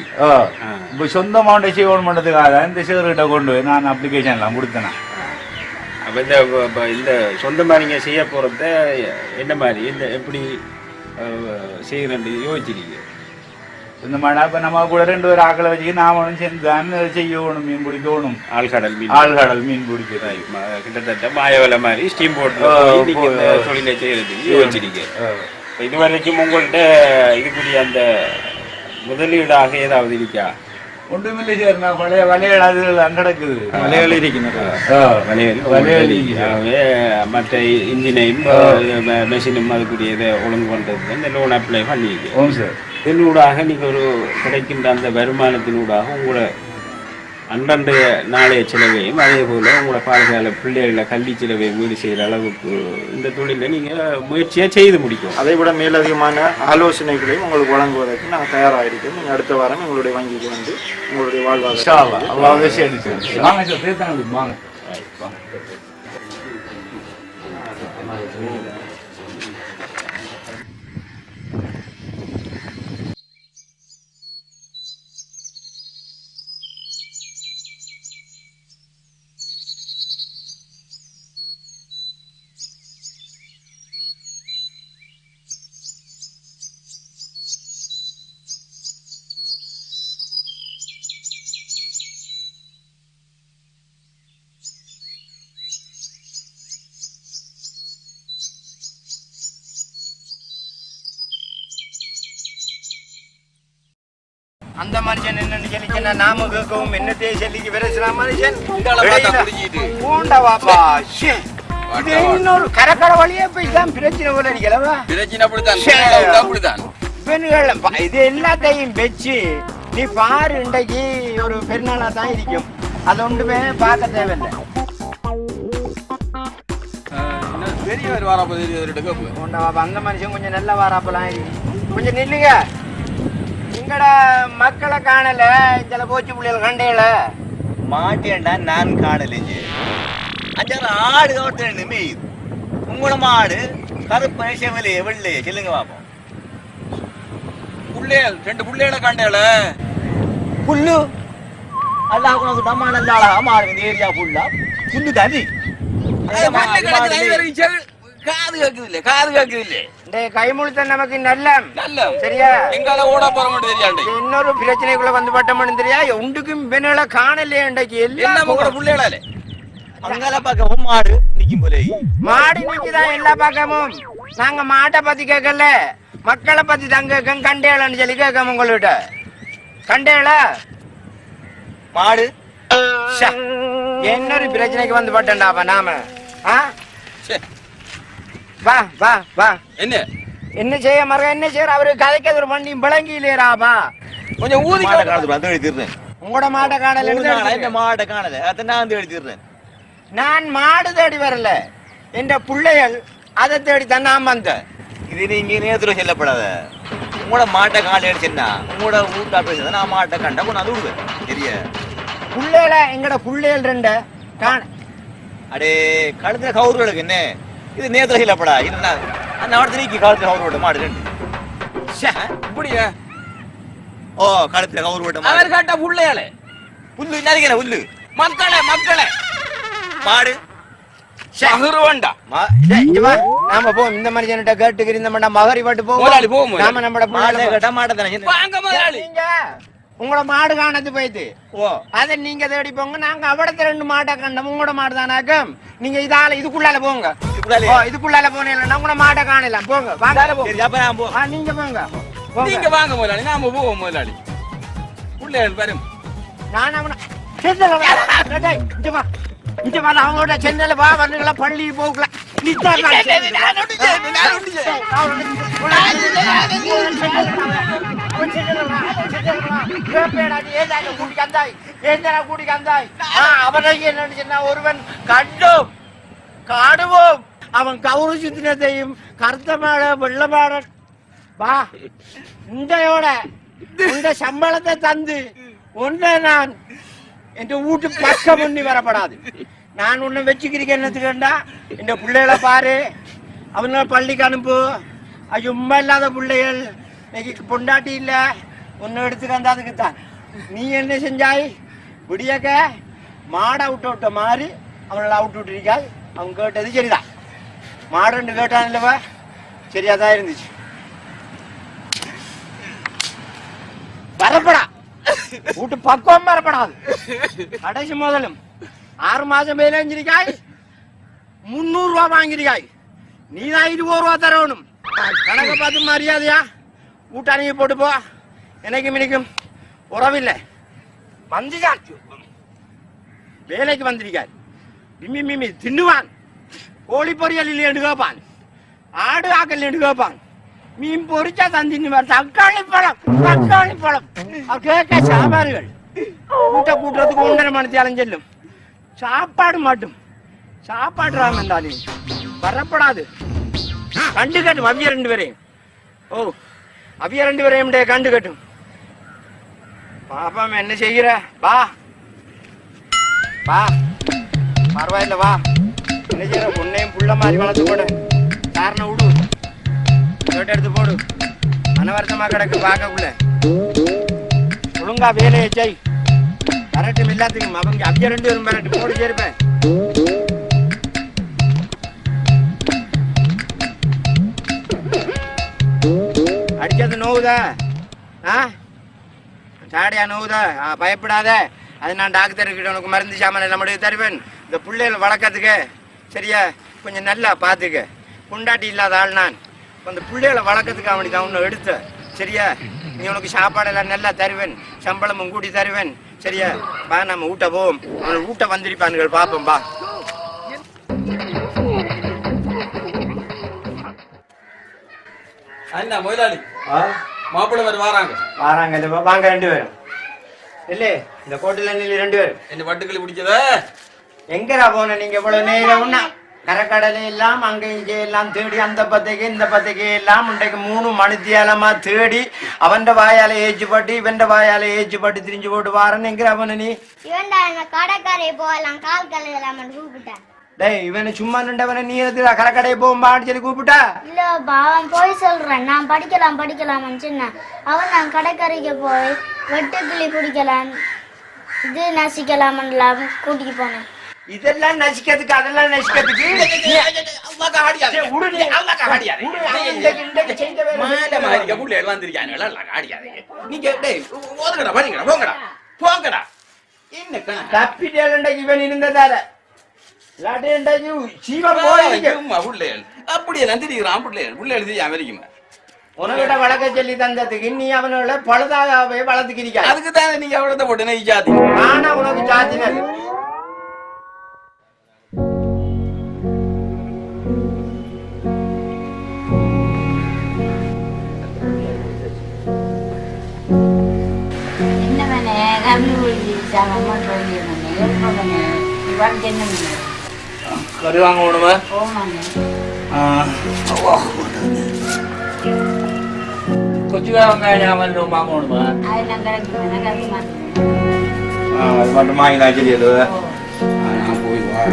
இப்போ சொந்தமாண்ட செய்வோம் பண்ணுறதுக்காக இந்த சேருக்கிட்ட கொண்டு போய் நான் அப்ளிகேஷன்லாம் கொடுத்தேன் அப்போ இந்த சொந்தமாக நீங்கள் செய்ய போகிறத என்ன மாதிரி இந்த எப்படி செய்கிறேன்னு யோசிச்சிருக்கீங்க இந்த மாதிரி இப்போ நம்ம கூட 2 பேர் ஆக்களை வச்சு நாமளும் சேர்ந்து தான் செய்யணும் மீன் பிடிக்கணும் ஆழ்கடல் மீன் பிடிக்கிறது கிட்டத்தட்ட மாயவலை மாதிரி ஸ்டீம் போட்டு தொழிலை செய்யறதுக்கு யோசிச்சிருக்கேன் இது வரைக்கும் உங்கள்கிட்ட இதுக்குரிய அந்த முதலீடாக ஏதாவது இருக்கா ஒன்றுமில்லை சார், நான் பழைய வலைகள் அது அங்கடக்குது. வலைகள் இருக்கிறது. மற்ற இன்ஜினையும் மெஷினும் அதுக்குரிய இதை ஒழுங்கு பண்ணுறதுக்கு இந்த லோன் அப்ளை பண்ணியிருக்கேன். ஓம் சார். இதனூடாக நீங்கள் ஒரு கிடைக்கின்ற அந்த வருமானத்தினூடாக உங்களை அன்றன்றைய நாளைய செலவையும் அதே போல் உங்களோட பாடசாலை பிள்ளைகளை கல்வி செலவையும் மீறி செய்கிற அளவுக்கு இந்த தொழிலை நீங்கள் முயற்சியாக செய்து முடிக்கும். அதை விட மேலதிகமான ஆலோசனைகளையும் உங்களுக்கு வழங்குவதற்கு நாங்கள் தயாராக இருக்கோம். நீங்கள் அடுத்த வாரம் எங்களுடைய வங்கிக்கு வந்து உங்களுடைய வாழ்வாதாரம் அந்த மனுஷன் என்னன்னு சொல்லிச்சுன்னா நாம கேட்கவும் என்னத்தையே சொல்லிக்கு விரசலாம் மனுஷன் பூண்டவாப்பா இன்னொரு கரக்கடை வழியே போய் தான் பிரச்சனை போல அடிக்கலவா பெண்கள் இது எல்லாத்தையும் வச்சு நீ பாரு இன்றைக்கு ஒரு பெருநாளா தான் இருக்கும். அது ஒன்றுமே பார்க்க தேவையில்லை. பெரியவர் வாராப்ப அந்த மனுஷன் கொஞ்சம் நல்ல வாராப்பெல்லாம் கொஞ்சம் நில்லுங்க. எங்கட மக்களை காணல, சில போச்சு பிள்ளைகள் கண்டையில மாட்டேன்டா நான் காணலைங்க. அஞ்சாறு ஆடு கவர்த்து மேயுது. உங்களோட மாடு கருப்பு செவலையே வெள்ளையே சொல்லுங்க பாப்போம். புள்ளைகள் 2 புள்ளைகளை காண்டையில புல்லு அல்லாஹ் உனக்கு தம்மா நல்லாளா மாடு இந்த ஏரியா புல்லா புல்லு தனி காது கேக்குது இல்ல கைமுழுத்த நமக்கு நல்ல சரியா. எங்கால ஓட போற மட்டும் தெரியாண்டு இன்னொரு பிரச்சனைக்குள்ள வந்து பட்டோம்னு தெரியா. உண்டுக்கும் பெண்ணல காணலையே இன்றைக்கு எல்லாம் புள்ளைகளாலே அங்கால பக்கமும் மாடு நிக்கும் போல மாடு நிக்குதான் எல்லா பக்கமும். நாங்க மாட்டை பத்தி கேட்கல, மக்களை பத்தி தான் கேட்க. கண்டேலன்னு சொல்லி கேட்க உங்கள்கிட்ட. கண்டேல மாடு இன்னொரு பிரச்சனைக்கு வந்து பட்டேன்டாப்பா நாம. வா வா வா என்ன செய்ய மர என்ன செய்யற அவரு கதைக்க ஒரு வண்டி விளங்கி இல்லையராப்பா. கொஞ்சம் ஊதி காலத்து எழுதிடுறேன். உங்களோட மாட்டை காணல, மாட்டை காணல, அதை நான் வந்து எழுதிடுறேன். நான் மாடு தேடி வரல, என்ற பிள்ளைகள் அதை தேடி தான் நான் வந்தேன். இது நீங்க நேரத்துல செல்லப்படாத. உங்களோட மாட்டை காணல அடிச்சுன்னா உங்களோட வீட்டா பேசுறத நான் மாட்டை கண்டா கொண்டாந்து விடுவேன். தெரிய பிள்ளைகள எங்கட பிள்ளைகள் 2 காண அடே கழுத்துல கவுர்களுக்கு என்ன இது நேரத்துல செல்லப்படா. இது நான் அடுத்த நீக்கி கழுத்துல கவுரு விட்ட மாடு 2 இப்படியா? ஓ கழுத்துல கவுரு விட்ட அவர் காட்ட புள்ளையாலே புல்லு என்ன புல்லு மக்களே மாடு நாம போ இந்த மனுஷன்கிட்ட கேட்டுக்கிற இந்த மகரி பாட்டு போ. நாம நம்ம மாடு கேட்டா மாட்டை தானே உங்களோட மாடு காணது போயிட்டு அதை நீங்க தேடி போங்க. நாங்க அவடத்த 2 மாட்டை கண்டோம். உங்களோட மாடு தானாக்கம். நீங்க இதுக்குள்ளால போங்க. இதுக்குள்ளால போனீங்கன்னா உங்களோட மாட்டை காணலாம். போங்க வாங்க. நீங்க போங்க. நீங்க வாங்க முதலாளி, நாம போவோம் முதலாளி. பிள்ளைகள் வரும். நான் அவன அவங்களோட சென்னையில வா வரல பள்ளி போகல அவனை என்ன ஒருவன் கண்டோம் காடுவோம். அவன் கவுரு சித்தினத்தையும் கருத்த மாட வெள்ள மாட வா இண்டையோட இந்த சம்பளத்தை தந்து ஒன்றை நான் என் வீட்டு பக்கம் பண்ணி வரப்படாது. நான் உன்னை வச்சுக்கிறீங்க என்னத்துக்கண்டா இந்த பிள்ளைகளை பாரு, அவங்க பள்ளிக்கு அனுப்பு. சும்மா இல்லாத பிள்ளைகள் இன்னைக்கு பொண்டாட்டி இல்லை ஒன்று எடுத்துக்கந்தா அதுக்குத்தான். நீ என்ன செஞ்சாய் விடியக்க மாடை விட்ட மாதிரி அவனை விட்டுருக்காய். அவன் கேட்டது சரிதான். மாடுன்னு கேட்டான் இல்லவா, சரியா தான் இருந்துச்சு. வரப்படா வீட்டு பக்குவம் வரப்படாது. கடைசி முதலும் 6 மாசம் மேல செஞ்சிருக்காய். 300 ரூபா வாங்கிருக்காய். நீ தான் 20 ரூபா தரணும். கணக்கை பார்த்து மரியாதையா வீட்டு அணுகி போட்டு போ. எனக்கும் மினிக்கும் உறவில்லை. வந்துச்சாச்சு வேலைக்கு வந்திருக்கார். மிம்மி மிம்மி தின்னுவான். கோழி பொரியல் இல்லைன்னு கேட்பான். ஆடு ஆக்கல் கேட்பான். மீன் பொரிச்சா தந்தின்னுவார். தக்காளி பழம் அவர் கேட்க சாப்பாடுகள் கூட்டுறதுக்கு 1.5 மணி நேரம் செல்லும். சாப்பாடு மட்டும் சாப்பாடு ராமந்தானே வரப்படாது. கண்டு கட்டும் அவிய 2 பேரையும். ஓ அவிய 2 பேரையும் கண்டு கட்டும். பாப்பா என்ன செய்கிற? வா வா பரவாயில்ல வா. என்ன செய்யற? பொண்ணையும் புள்ள மாதிரி வளர்த்து போடு. காரணம் விடு எடுத்து போடு. அனவர்த்தமா கிடக்கு பார்க்கக்குள்ள. ஒழுங்கா வேலையை செய். கரெக்டும் இல்லாத்துக்கும் அவங்க அவிய 2 பேரும் கரெக்ட் போடு சேர்ப்பேன். அடிச்சது நோவுதா? சாடியா நோவுதா? பயப்படாத. அது நான் டாக்டர்கிட்ட உனக்கு மருந்து சாமான் எல்லாம் முடிவு தருவேன். இந்த பிள்ளைகளை வளர்க்கறதுக்கு சரியா கொஞ்சம் நல்லா பார்த்துக்க. கொண்டாட்டி இல்லாத ஆள் நான். அந்த பிள்ளைகளை வளர்க்கறதுக்கு அவனுக்கு அவனை எடுத்த சரியா. நீ உனக்கு சாப்பாடெல்லாம் நல்லா தருவேன். சம்பளமும் கூட்டி தருவேன் சரியா. பா நம்ம ஊட்ட போவோம். அவனை ஊட்ட வந்திருப்பானுகள் பார்ப்போம். பா அண்ணா முதலாளி மாப்பிள்ளை வராங்க. வாங்க 2 பேரும். இல்ல இந்த கோட்டில நீங்க 2 பேரும் என்ன வட்டுக்களி பிடிச்சத எங்கடா போன நீங்க? இவ்வளவு நேரம் உண்ணா கரக்கடலை எல்லாம் அங்க இங்கே எல்லாம் தேடி அந்த பத்திரிகை இந்த பத்திரிகை எல்லாம் இன்றைக்கு 3 மணித்தியாலமா தேடி அவன் வாயால ஏச்சுப்பட்டு இவன் வாயால ஏச்சுப்பட்டு திரிஞ்சு போட்டு வாரன்னு எங்கிற அவனு நீ? கடற்கரை போகலாம் கால் கழுவலாம் கூப்பிட்டேன். டேய் இவனை சும்மா நின்றவனை நீ எதுல கடற்கரை போகும்பான்னு சொல்லி கூப்பிட்டா? இல்லப்பா அவன் போய் சொல்றேன். நான் படிக்கலாம்னு சொன்னேன். அவன் நான் கடற்கரைக்கு போய் வெட்டுக்கிளி பிடிக்கலாம் இது நசிக்கலாம்லாம் கூட்டிட்டு போனேன். இதெல்லாம் நசிக்கிறதுக்கு அதெல்லாம் நசிக்கிறதுக்கு இவன் இருந்ததால உனக்கிட்ட வழக்க சொல்லி தந்ததுக்கு நீ அவனோட பழுதாகவே வளர்த்துக்கிறீங்க. அதுக்குதான் நீங்க அவ்வளவு போட்டு ஜாதி ஆனா உனக்கு ஜாதினது கறி வாங்க போடுமா? கொச்சுக்கா வெங்காயம் வாங்க போடுமா? அது மட்டும் வாங்கினா சரியது. நான் போய் வா.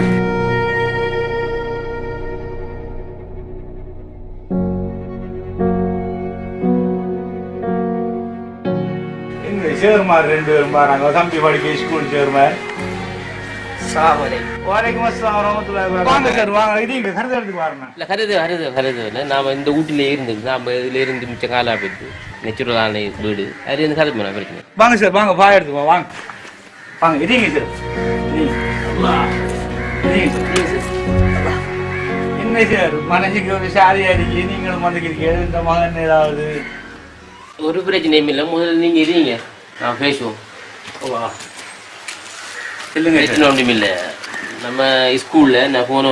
சேர்மார் 2 பேரும் பாருங்க. தம்பி படிக்க ஸ்கூல் சேர்மார். வாங்க சார் வாங்க. இது இங்க கருது எடுத்துக்கு வரணும். இல்லை கருது இல்லை. நாம் இந்த வீட்டிலே இருந்தது. நாம் இதில் இருந்து மிச்சம் காலா போயிட்டு நெச்சுரலான வீடு அது இருந்து கருது போன பிரச்சனை. வாங்க சார் வாங்க பாய் எடுத்துக்கோ வாங்க வாங்க. இதுங்க சார் என்ன சார் மனசுக்கு ஒரு சாரி அடிக்கி நீங்களும் வந்துக்கிறீங்க. இந்த மகன் ஏதாவது ஒரு பிரச்சனையும் இல்லை. முதல்ல நீங்கள் இருங்க நான் பேசுவோம். பிரச்சனை ஒன்றும் இல்லை. நம்ம ஸ்கூலில் நான் போன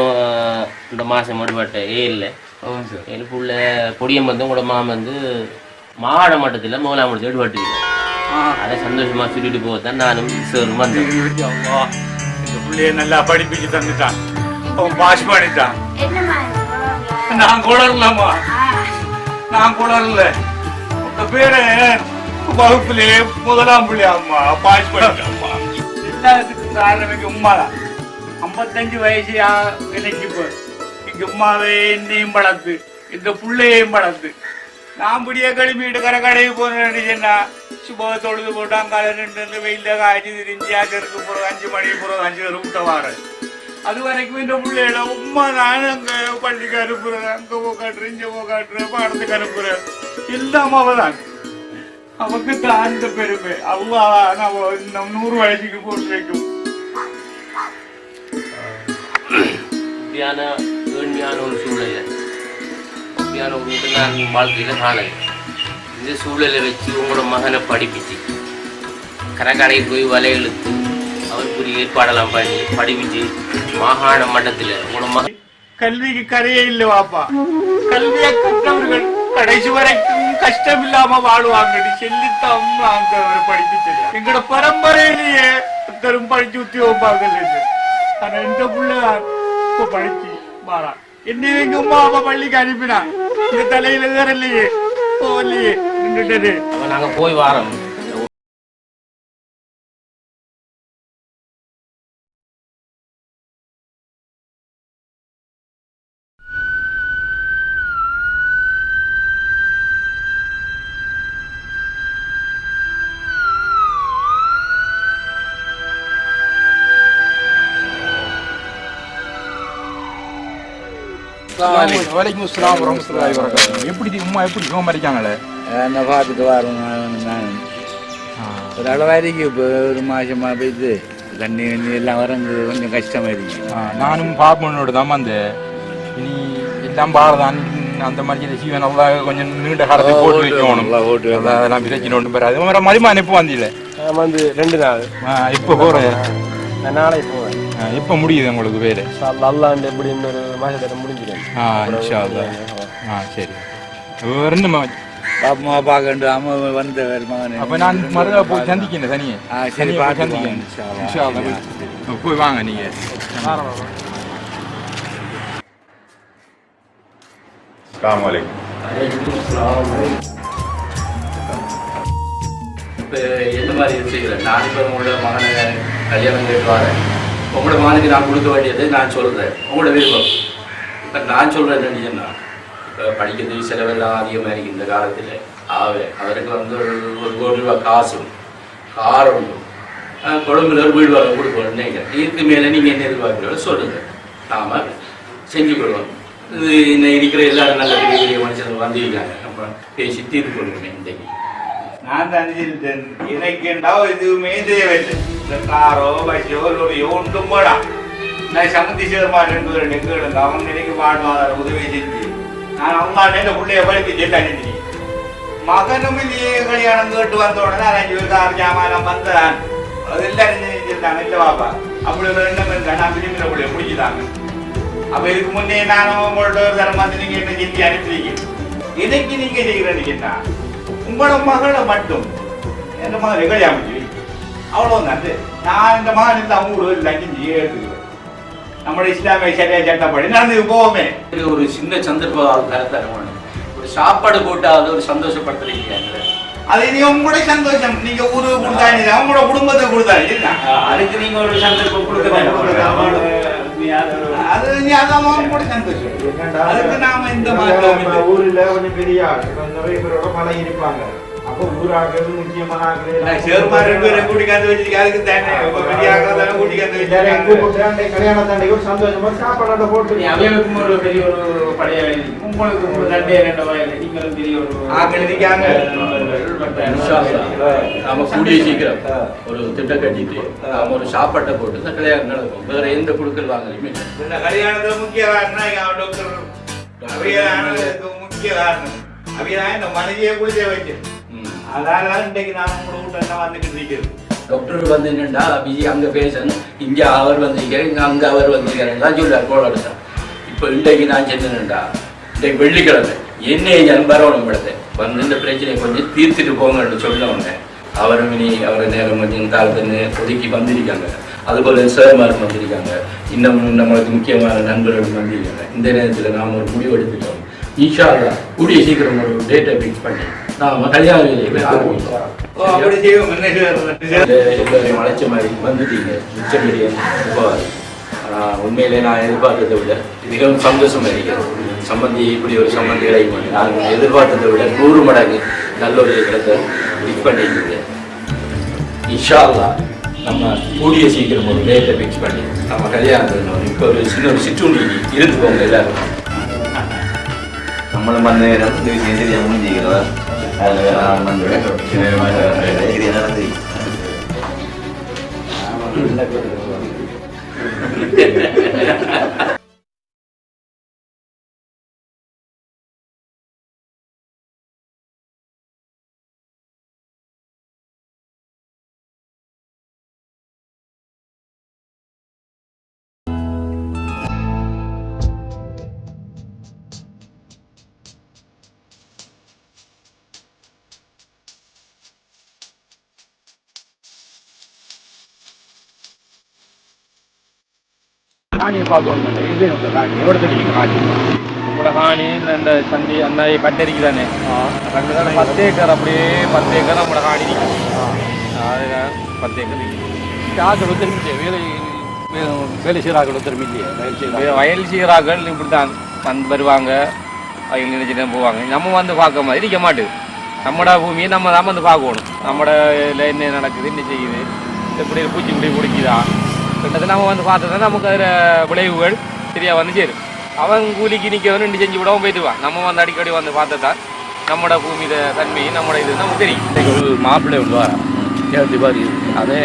இந்த மாதம் மறுபட்ட ஏழு புள்ள பொடியம் வந்து உங்களோட மாமன் வந்து மாவட்ட மட்டத்தில் முதலாம் மட்டத்தில் எடுபட்டுருக்கேன். அதை சந்தோஷமா சொல்லிட்டு போகத்தான் நானும் சாரும் வந்தேன். இந்த பிள்ளைய நல்லா படிப்பிச்சு தந்துட்டான். அவன் பாஸ் பண்ணிட்டான். நான் குளரலாமா? நான் குளரல. உங்க பேரு வகுப்பிலே முதலாம் பிள்ளையாம்மா பாஸ் பண்ணிட்டாம்மா. எல்லாத்துக்கும் காரணம் உமாதான். 55 வயசு எனக்கு இப்போ எங்க உமாவே என்னையும் வளர்த்து எங்க பிள்ளையையும் வளர்த்து நான் பிடிய கழுப்பிட்டு கடைக்கு போனேன்னா சுப தொழுது போட்டு அங்கால 2 வெயில காய்ச்சி திரிஞ்சு ஆச்சருக்கு போகிற 5 மணிக்கு போகிற 5 பேர் விட்ட வாரேன். அது வரைக்கும் இந்த பிள்ளைகள உமா நான் அங்கே பள்ளிக்கு அனுப்புறேன். அங்கே போக்காட்டுறேன் இங்கே போக்காட்டுறேன் பாடத்துக்கு அனுப்புறேன். எல்லாம் அவதான். அவக்கு தான் அந்த பெருமை. அவ்வளோ நம்ம 100 வயசுக்கு போட்டு வைக்கும். ஏழ்மையான ஒரு சூழ்நிலை ஒரு வீட்டு நான் வாழ்க்கையில் காணலை. இந்த சூழலை வச்சு உங்களோட மகனை படிப்பிச்சு கடற்கரைக்கு போய் வலை இழுத்து அவருக்குரிய ஏற்பாடெல்லாம் பண்ணி படிப்பிச்சு மாகாண மட்டத்தில் உங்களோட மகன் கல்விக்கு கரையே இல்லை வாப்பா. கல்வியை கற்றவர்கள் கடைசி வரைக்கும் கஷ்டம் இல்லாம வாழ்வாங்கன்னு சொல்லித்தான் நாங்க அவரை படிப்பிச்சது. எங்களோட பரம்பரையிலேயே ஒருத்தரும் படிச்சு உத்தியோகம் பார்க்கல. ஆனா இந்த பிள்ளைதான் இப்ப படிச்சு மாறா. என்ன எங்க அம்மா அப்பா பள்ளிக்கு அனுப்பினா இந்த தலையில வேற இல்லையே போகலையே நின்றுட்டது. நாங்க போய் வாரோம். வலைக்கும் அஸ்ஸலாம் வரஹ்மத்துல்லாஹி வபரகாத்துஹு. எப்படி உம்மா எப்படி ஹோம் அடிக்காங்களே என்ன பார்த்துட்டு வரோம். நான் ஒரு அளவாரிக்கு இப்போ ஒரு மாசமா போயிட்டு தண்ணி எல்லாம் வரங்கு கொஞ்சம் கஷ்டமா இருக்கு. நானும் பாப்பனோட தான் அந்த இனி எல்லாம் பாரதான் அந்த மாதிரி சீவன் நல்லா கொஞ்சம் நீண்ட காலத்துக்கு போட்டு வைக்கணும். அதெல்லாம் விதைக்கணும் பெறாது. வேற மறுமான் எப்போ வந்தில்ல? வந்து 2 நாள். இப்போ போகிறேன். நான் நாளை போவேன். எப்போ முடியுது உங்களுக்கு வேலை? அல்லாண்டு எப்படி இன்னொரு மாசத்துல முடிஞ்சிடும். இன்ஷா அல்லாஹ். சரி. வேற என்ன பாப்பா பார்க்கண்டு அம்மா வந்த மகன். அப்போ நான் மறுதா போய் சந்திக்கிறேன் தனியே. சரி சந்திக்கிறேன். இன்ஷா அல்லாஹ். போய் வாங்க நீங்க. அஸ்ஸலாமு அலைக்கும். இப்போ எந்த மாதிரி செய்கிறேன் நான் இப்போ உங்களோட மகனை கல்யாணம் கேட்டு வரேன். உங்களோட மகனுக்கு நான் கொடுக்க வேண்டியது நான் சொல்கிறேன். உங்களோட விருப்பம். இப்போ நான் சொல்கிறேன் என்னன்னா இப்போ படிக்கிறதுக்கு செலவெல்லாம் அதிகமாக இருக்குது இந்த காலத்தில். அவருக்கு வந்து ஒரு கோடி ரூபா காசும் கார் ஒன்றும் கொழும்புல ஒரு வீடு வாங்க கொடுக்கணும் நினைக்கிறேன். இதுக்கு மேலே நீங்கள் என்ன எதிர்பார்க்கிறோம் சொல்லுங்கள். நாம் செஞ்சு கொள்வோம். இது இன்னும் இருக்கிற எல்லாரும் நல்ல பெரிய பெரிய மனுஷர்கள் வந்திருக்காங்க. நம்ம பேசி தீர்வு கொள்ளுமே இன்றைக்கு. நான் தான் சொல்லிட்டேன். எனக்குண்டா எதுவுமே தேவையில்லை. இந்த காரோ பஸ்ஸோ லோரியோ ஒன்றும் போடா. நான் சமுத்தி சேர்மாட்டேன் கேளுங்க. அவங்க எனக்கு வாழ்வாதார உதவி செஞ்சு நான் அவங்க இந்த பிள்ளைய படிப்பிச்சு தனிச்சு மகனும் இல்லையே கல்யாணம் கேட்டு வந்த உடனே 5 பேருக்கு ஜாமான் வந்தான். அது எல்லாரும் செஞ்சிருந்தாங்க. இல்லை பாப்பா அப்படி ஒரு எண்ணம் இருந்தா நான் திரும்பின பிள்ளைய முடிச்சுதாங்க. அப்ப இதுக்கு முன்னே நானும் உங்கள்ட்ட ஒரு தரம் வந்து நீங்க என்ன செஞ்சு அனுப்பிடுங்க. இன்னைக்கு நீங்க செய்கிறீங்கன்னா உங்களோட மகளை மட்டும் எந்த மகளை கல்யாணம் அவ்வளோ நன்று. நான் இந்த மகன் இல்லை அவங்க ஒரு லஞ்சம் எடுத்துக்கிறேன். நம்மளோட இஸ்லாமிய சரியா சட்டப்படி நடந்து போவோமே. ஒரு சின்ன சந்தர்ப்பம் தரத்தரமான ஒரு சாப்பாடு போட்டால் ஒரு சந்தோஷப்படுத்துறீங்க. அது நீ உங்களுடைய சந்தோஷம். நீங்க ஊரு கொடுத்தாங்க அவங்களோட குடும்பத்தை கொடுத்தாங்க. அதுக்கு நீங்க ஒரு சந்தர்ப்பம் கொடுக்க அது நீ அதான் கூட சந்தோஷம். அதுக்கு நாம இந்த மாதிரி ஊர்ல கொஞ்சம் பெரிய நிறைய பேரோட பழகி இருப்பாங்க. அப்போ ஊராகிறது முக்கியமான கூட்டிக்காந்து வச்சு அதுக்கு தானே பெரிய கூட்டிக்காந்து வச்சு கல்யாண தாண்டைக்கு ஒரு சந்தோஷமா சாப்பாடு போட்டு அவைகளுக்கும் ஒரு பெரிய ஒரு பழைய உங்களுக்கு ஒரு தண்டை 2 வயது நீங்களும் பெரிய ஒரு ஆக்கிருக்காங்க. நாம கூடிய சீக்கிரம் ஒரு திட்டம் கட்டிட்டு நாம ஒரு சாப்பாட்டை போட்டு இந்த கல்யாணம் நடக்கும். வேற எந்த குழுக்கள் வாங்கலையுமே இந்த கல்யாணத்துல முக்கிய காரணம் டாக்டர் அவையானதுக்கு முக்கிய காரணம் அவையா இந்த மனைவியை குளிச்ச வச்சு. அதனால இன்றைக்கு நான் உங்களோட கூட்டம் வந்துட்டு இருக்கிறது. டாக்டர் வந்து என்னண்டா பிஜி அங்க பேசன் இங்க அவர் வந்திருக்காரு இங்க அங்க அவர் வந்திருக்காருன்னு சொல்றாரு போல எடுத்தான். இப்போ இன்றைக்கு நான் சென்னேன்டா இன்றைக்கு வெள்ளிக்கிழமை என்ன வரணும் படத்தை வந்து இந்த பிரச்சனையை கொஞ்சம் தீர்த்துட்டு போங்கன்னு சொன்னவங்க அவரும் இனி அவர் நேரம் கொஞ்சம் காலத்துன்னு ஒதுக்கி வந்திருக்காங்க. அதுபோல சேர்மாரும் வந்திருக்காங்க. இன்னும் நம்மளுக்கு முக்கியமான நண்பர்கள் வந்திருக்காங்க. இந்த நேரத்தில் நாம் ஒரு முடிவு எடுத்துட்டோம். இன்ஷா அல்லாஹ் கூடிய சீக்கிரம் ஒரு டேட்டை ஃபிக்ஸ் பண்ணி நாம கல்யாண வேலையை ஆரம்பிச்சோம். எல்லாரையும் அழைச்ச மாதிரி வந்துட்டீங்க. மிச்சப்பெரிய உபகாரம். உண்மையிலே நான் எதிர்பார்த்ததை விட மிகவும் சந்தோஷமாக இருக்கிறது. சம்பந்தி இப்படி ஒரு சம்பந்தி கிடைக்கும் நான் எதிர்பார்த்ததை விட 100 மடங்கு நல்ல ஒரு இடத்தை ஃபிக்ஸ் பண்ணியிருக்கீங்க. இன்ஷா அல்லாஹ் நம்ம கூடிய சீக்கிரம் ஒரு டேட்டை ஃபிக்ஸ் பண்ணி நம்ம கல்யாணம் இப்போ ஒரு சின்ன ஒரு சிற்றுண்டி இருந்துக்கோங்க எல்லாரும். நம்மளும் வந்த நேரம் இந்த விஷயம் தெரியாம முடிஞ்சுக்கிறதா அதில் நான் வந்து இது நடந்து காணியை பார்க்கணும் இது காணி எவ்வளோ தெரியும் காணி உங்களோட காணி இந்த சந்தி அந்த கட்டரிக்கு தானே 10 ஏக்கர் அப்படியே 10 ஏக்கர் நம்மளோட காணி அதுதான் 10 ஏக்கர் ஆக்கள் ஒருத்தருமில்லையே வேலை செய்கிறார்கள் ஒருத்தருமில்லையே வயல் செய்கிறார்கள் இப்படி தான் வந்து வருவாங்க அவங்க நினைச்சுட்டு போவாங்க நம்ம வந்து பார்க்க மாதிரி இருக்க மாட்டுது நம்மட பூமியை நம்ம தான் வந்து பார்க்கணும் நம்மட என்ன நடக்குது என்ன செய்யுது எப்படி பூச்சிக்குடி குடிக்குதா கிட்டத்தட்ட நம்ம வந்து பார்த்தா நமக்கு அதில் விளைவுகள் சரியாக வந்து சேரும் அவன் கூலிக்கு நிற்கவனு இன்னும் செஞ்சு விடாமல் போயிடுவான் நம்ம வந்து அடிக்கடி வந்து பார்த்தா தான் நம்மட பூமியில தன்மையும் நம்மட இது நமக்கு தெரியும் ஒரு மாப்பிள்ளை விடுவா பாரு அதை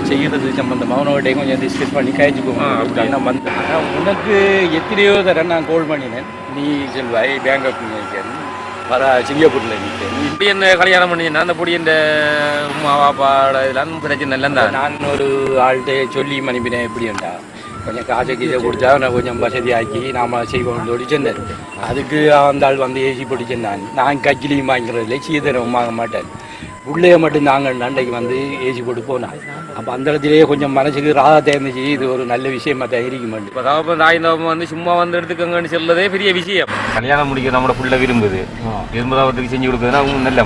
செய்கிறது சம்பந்தமாக அவனோட கொஞ்சம் டிஸ்கஸ் பண்ணி கழிச்சுக்குவோம் நான் வந்தேன் உனக்கு எத்தனையோ தர நான் கோல் பண்ணினேன் நீ செல்வாய் பேங்காக் நினைக்கிறேன் வர சிங்கப்பூரில் நிற்கிறேன் இப்படி என்ன கல்யாணம் பண்ணினா அந்த பொடி இந்த உமா பாப்பாட இதெல்லாம் பிரச்சனை இல்லை தான் நான் ஒரு ஆள்கிட்ட சொல்லி அனுப்பினேன் எப்படின்டா கொஞ்சம் காசை கீழே கொடுத்தா நான் கொஞ்சம் வசதியாக்கி நாம் செய்வோம் சொன்னேன் அதுக்கு அந்த ஆள் வந்து ஏசி பிடிச்சேன் நான் கட்சிலையும் வாங்கிறதில்ல சீதனம் வாங்க மாட்டேன் உள்ளே மட்டும் நாங்கள் அன்றைக்கு வந்து ஏசி போட்டு போனோம் அப்போ அந்த இடத்துலேயே கொஞ்சம் மனசுக்கு ராதா இருந்துச்சு இது ஒரு நல்ல விஷயமா தான் இருக்க மாட்டேன் இப்போ தான் தாய்ந்தவங்க வந்து சும்மா வந்து எடுத்துக்கங்கன்னு சொல்லதே பெரிய விஷயம் கல்யாணம் முடிக்க நம்மளோட புள்ள விரும்புதாவதுக்கு செஞ்சு கொடுக்குறதுனா அவங்க நல்ல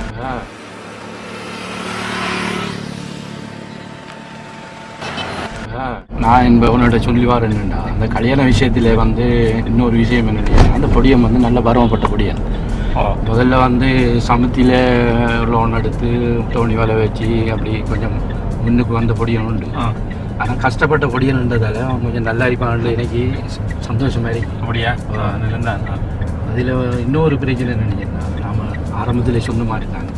நான் என்பவனோட சொல்லி வரேன்டா அந்த கல்யாண விஷயத்தில் வந்து இன்னொரு விஷயம் என்னென்னா அந்த பொடியம் வந்து நல்ல பருவப்பட்ட பொடியன் முதல்ல வந்து சமத்தியில் லோன் எடுத்து தோணி வேலை வச்சு அப்படி கொஞ்சம் முன்னுக்கு வந்த பொடியன் உண்டு ஆனால் கஷ்டப்பட்ட பொடியன்ன்றதால அவன் கொஞ்சம் நல்லா இருப்பான் எனக்கு சந்தோஷமாக இருக்கு அப்படியா அதில் இன்னொரு பிரச்சனை நினைக்கிறேன் நாம் ஆரம்பத்தில் சொன்ன மாதிரி இருந்தாங்க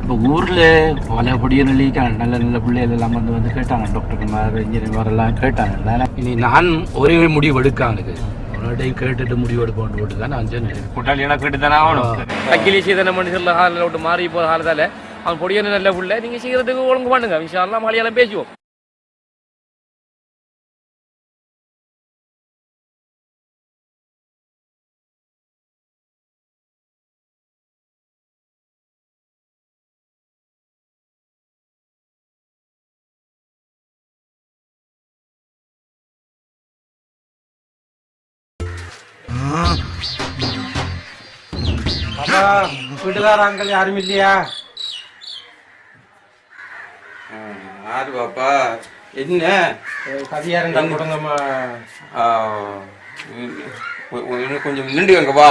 இப்போ ஊரில் பல பொடியனளிக்கான நல்ல நல்ல பிள்ளைகள் எல்லாம் வந்து கேட்டாங்க டாக்டர்மார் இன்ஜினியர்மாரெல்லாம் கேட்டாங்க இனி நான் ஒரே முடிவு எடுக்கானுக்கு உன்னோடையும் கேட்டுட்டு முடிவு எடுப்போம் போட்டு தான் நான் சொன்னேன் கூட்டாளியான கேட்டு தானே ஆகணும் அக்கிலி சீதன மனுஷன் ஹாலில் விட்டு மாறி போகிற ஹாலத்தால் அவன் பொடியான நல்ல பிள்ளை நீங்கள் செய்கிறதுக்கு ஒழுங்கு பண்ணுங்க விஷயம்லாம் மலையாளம் பேசுவோம் வீட்டுக்காரங்கள் யாரும் இல்லையா? யாரு பாப்பா என்ன கதியாரங்க கொடுங்கம்மா. கொஞ்சம் நின்று அங்க வா.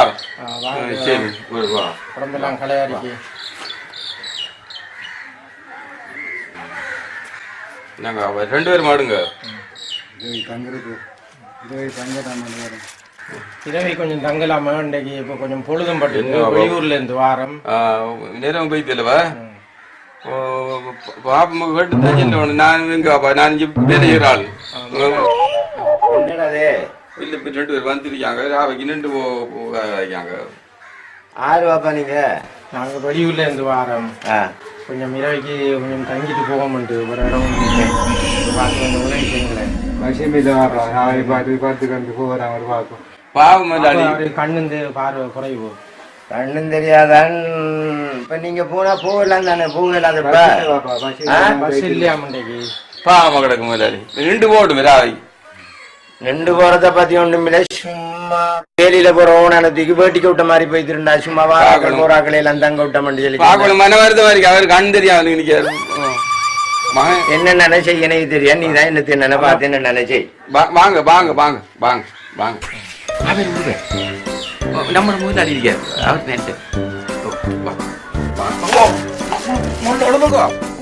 சரி வா. உடம்பெல்லாம் களையாடிக்கு. நாங்க 2 பேர் மாடுங்க. இரவை கொஞ்சம் தங்கலாமா? இன்றைக்கு இப்போ கொஞ்சம் பொழுதும் பட்டு வெளியூர்ல இருந்து வாரம் நேரம் போயிட்டுலவா பாப்பா கேட்டு தெரிஞ்சு நான் இங்கப்பா நான் இங்கே வேலை செய்கிற ஆள் என்னடாதே இல்லை இப்போ 2 பேர் வந்துருக்காங்க ராவைக்கு நின்று போகாங்க. ஆறு பாப்பா நீங்க? நாங்கள் வெளியூர்ல இருந்து வாரம் கொஞ்சம் இரவைக்கு கொஞ்சம் தங்கிட்டு போகமாட்டு ஒரு இடம் பார்த்து கொஞ்சம் உதவி செய்யுங்களேன். பசிமில்ல வர்றோம் நாளை பார்த்து கண்டு போகிறாங்க ஒரு பார்க்கும் பாவம் கண்ணு பார்வை குறைவு. கண்ணும் தெரியாதான். இப்ப நீங்க போனா போகலாம் தானே? போகலாது பஸ் இல்லையா மண்டைக்கு? பாவம் கிடக்கு முதலாளி 2 போடும் ராவை 2 போறத பத்தி ஒன்றும் இல்லை. சும்மா வேலையில போறோம் தூக்கி வேட்டிக்கு விட்ட மாதிரி போய் திருண்டா சும்மா வாராக்கள் போறாக்களை எல்லாம் தங்க விட்ட மாட்டேன் சொல்லி பாக்கணும். மன வருத மாதிரி அவருக்கு கண் தெரியாது. என்ன நினைச்ச எனக்கு தெரியாது. நீ தான் என்ன என்ன பார்த்து என்ன நினைச்சே. வாங்க வாங்க வாங்க வாங்க வாங்க நம்ம முதலாளி இருக்காரு அவர் நினைச்ச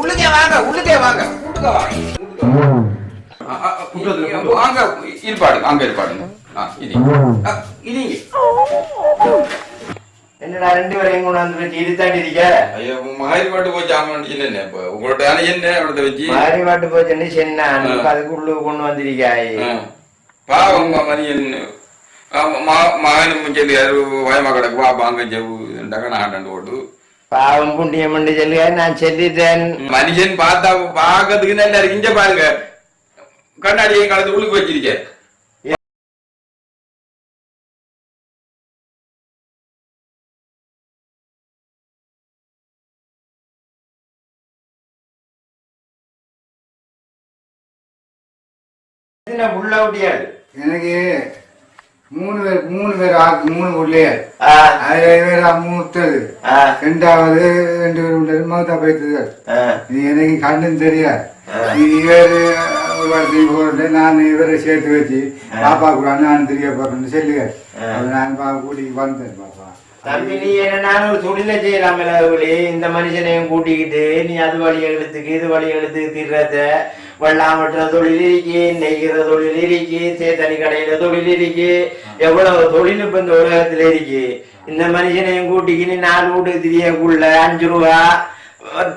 உள்ளுக்கே வாங்க உள்ளுக்கே வாங்க வாங்க இருப்பாடு அங்க இருப்பாடுங்க. என்னடா 2 பேரையும் கொண்டாந்து வச்சு இருத்தாட்டி இருக்க? ஐயோ மாறி பாட்டு போச்சு. ஆமாம் என்ன இப்ப உங்கள்ட்ட என்ன இடத்த வச்சு மாறி பாட்டு போச்சுன்னு சென்னா அதுக்கு உள்ள கொண்டு வந்திருக்காய். பாவம் மணியன் மகனும் சொல்லி வயமா கிடக்கு வா பாங்க ஜவுண்டாக்க நான் ஓட்டு பாவம் புண்ணியம் பண்ணி சொல்லுங்க. நான் சொல்லிட்டேன் மனுஷன் பார்த்தா பாக்கிறதுக்கு நல்லா இருக்கு. இங்க பாருங்க கண்ணாடியை கலந்து உள்ளுக்கு வச்சிருக்கேன். உள்ள ஒட்டியாது எனக்கு 3 பேர் ஆக்கு 3 உள்ளே அதுல மூத்தது 2வது 2 பேர் மௌத்தா போய்த்தது நீ எனக்கு கண்ணும் தெரியாது இவர் ஒரு இடத்துக்கு போறது நான் இவரை சேர்த்து வச்சு பாப்பா கூட நான் தெரிய போறேன்னு சொல்லுவார் நான் கூட்டிக்கு வந்தேன் பாப்பா தம்பி நீ என்ன ஒரு தொழில செய்யலாம் இந்த மனுஷனையும் கூட்டிக்கிட்டு நீ அது வழி எழுத்துக்கு இது வழி எழுத்துக்கு தீர்றத வெள்ளாமற்ற தொழில் இருக்கு நெய்கிற தொழில் இருக்கு சேத்தனி கடையில தொழில் இருக்கு எவ்வளவு தொழில் இப்ப இந்த உலகத்துல இருக்கு இந்த மனுஷனையும் கூட்டிக்கிட்டு 4 வீட்டுக்கு திரியக்குள்ள 5 ரூபா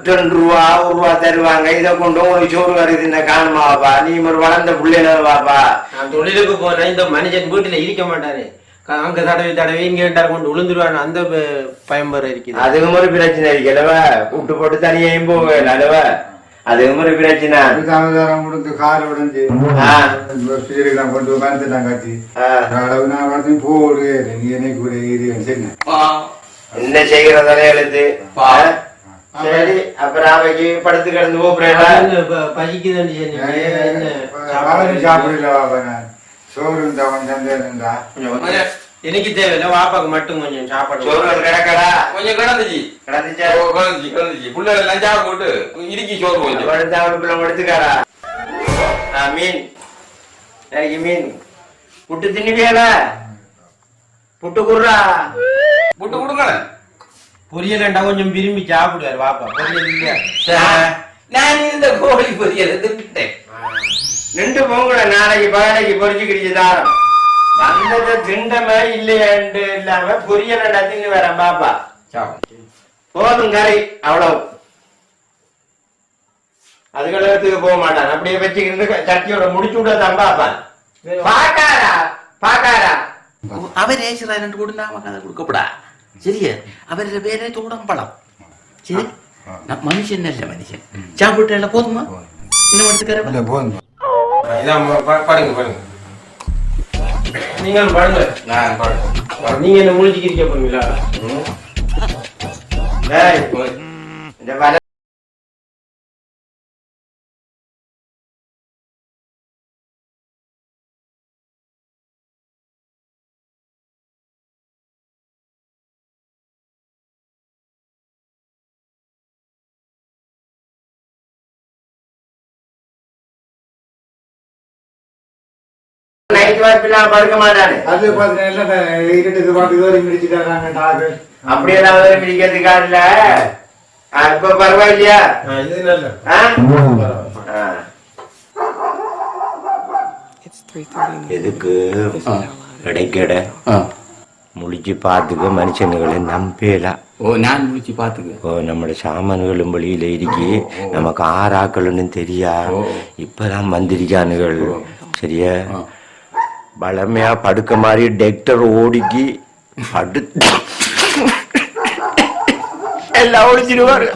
2 ரூபா 1 ரூபா தருவாங்க இதை கொண்டு உங்களுக்கு சோறு வருது இந்த காணுமா பாப்பா நீ ஒரு வளர்ந்த பிள்ளைல பாப்பா நான் தொழிலுக்கு போறேன் இந்த மனுஷன் வீட்டுல இருக்க மாட்டாரு அங்க தடவை இங்க கொண்டு விழுந்துருவான் அந்த பயம்பர இருக்குது அதுக்கும் ஒரு பிரச்சனை இருக்கலவா விட்டு போட்டு தனியையும் போவேன் அல்லவா அதுக்கும் ஒரு பிரச்சனை தாமதாரம் கொடுத்து கால் உடஞ்சு கொண்டு வந்துட்டான் காட்டி அளவு நான் வளர்த்து போடு நீ என்னை கூட சரி என்ன செய்கிற தலையெழுத்து சரி அப்புறம் அவைக்கு படுத்து கிடந்து போறேன் பசிக்குதுன்னு சாப்பிடல பாப்பா நான் சோறு இருந்தா எனக்கு தேவையில்ல வாப்பாக்கு மட்டும் கொஞ்சம் சாப்பாடு சோறு கிடக்கடா கொஞ்சம் கிடந்துச்சு புள்ள லஞ்சா போட்டு இறுக்கி சோறு கொஞ்சம் எடுத்துக்காரா மீன் மீன் புட்டு தின்னுவியால புட்டு குடுறா புட்டு கொடுங்க பொரியலண்டா கொஞ்சம் விரும்பி சாப்பிடுவார் வாப்பா பொரியல் இல்லையா நான் இந்த கோழி பொரியல் தின்னுட்டேன் நின்று போங்கட நாளைக்கு பகலைக்கு பொறிச்சுக்கிடுச்சு தாரம் வந்தது திண்டமே இல்லையாண்டு இல்லாம பொரியலண்டா தின்னு வரேன் பாப்பா போதும் கரை அவ்வளவு அதுக்கு போக மாட்டான் அப்படியே வச்சுக்கிட்டு சட்டியோட முடிச்சு விடத்தான் பாப்பான் பாக்காரா அவர் ஏசுறாரு கூட நாம கதை கொடுக்கப்படா சரியா அவരുടെ பேரே தோடம்பழம் சரி மனுஷன் நல்ல மனுஷன் சாப்பிட்டு போதுமா இன்னும் எடுத்துக்கிற போதும் பாருங்க நீங்கள் பாருங்க நீங்க என்ன முடிச்சுக்கிறீங்க போறீங்களா படுக்க மாட்டானு அப்படியெல்லாம் பிடிக்கிறதுக்காக இல்ல இப்ப பரவாயில்லையா எதுக்கு கிடைக்கட முழிச்சு பாத்துக்க மனுஷனுகளை நம்பலாம் நான் முடிச்சு பாத்துக்க நம்ம சாமான்களும் வழியில இருக்கி நமக்கு ஆறாக்கள்னு தெரியா இப்பதான் வந்திருக்கானுகள் சரியா பழமையா படுக்க மாதிரி டாக்டர் ஓடிக்கி படுத்து எல்லாம் ஒழிச்சிடுவாரு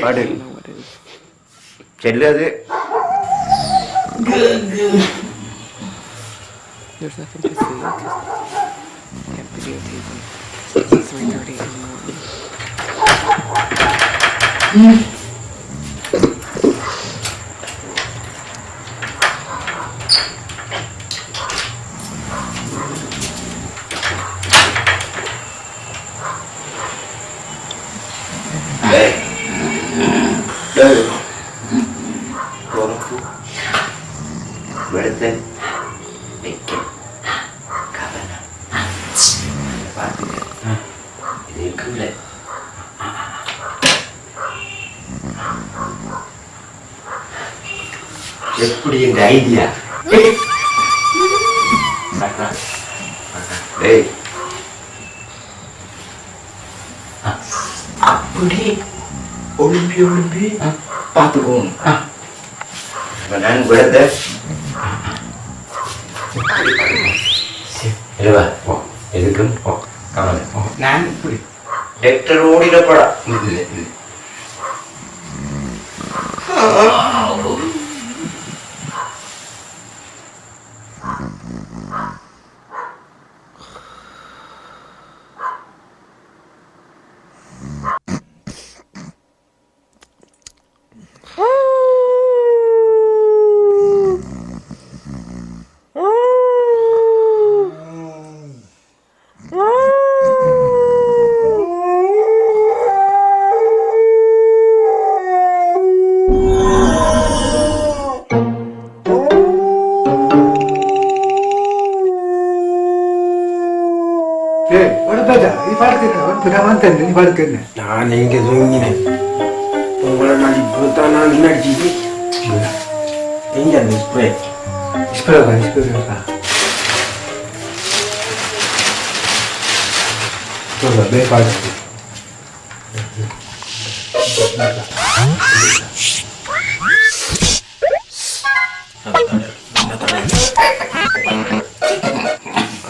படு செல்லது There's nothing to see. Can't videotape him. It's 3:30 in the morning. எப்படி இந்த ஐடியா அப்படி ஒளிம்பி ஒளிம்பி பார்த்துக்கோங்க நான் விடத இல்லவா எதுக்கும் நான் இப்படி டாக்டர் ஓடிடப்படா நீ படுத்து நீ படுக்க நான் இங்கே தூங்கினேன் உங்களை நடிப்பு தான் நான் நடிச்சு எங்க அந்த ஸ்ப்ரே ஸ்ப்ரேக்கா பாடு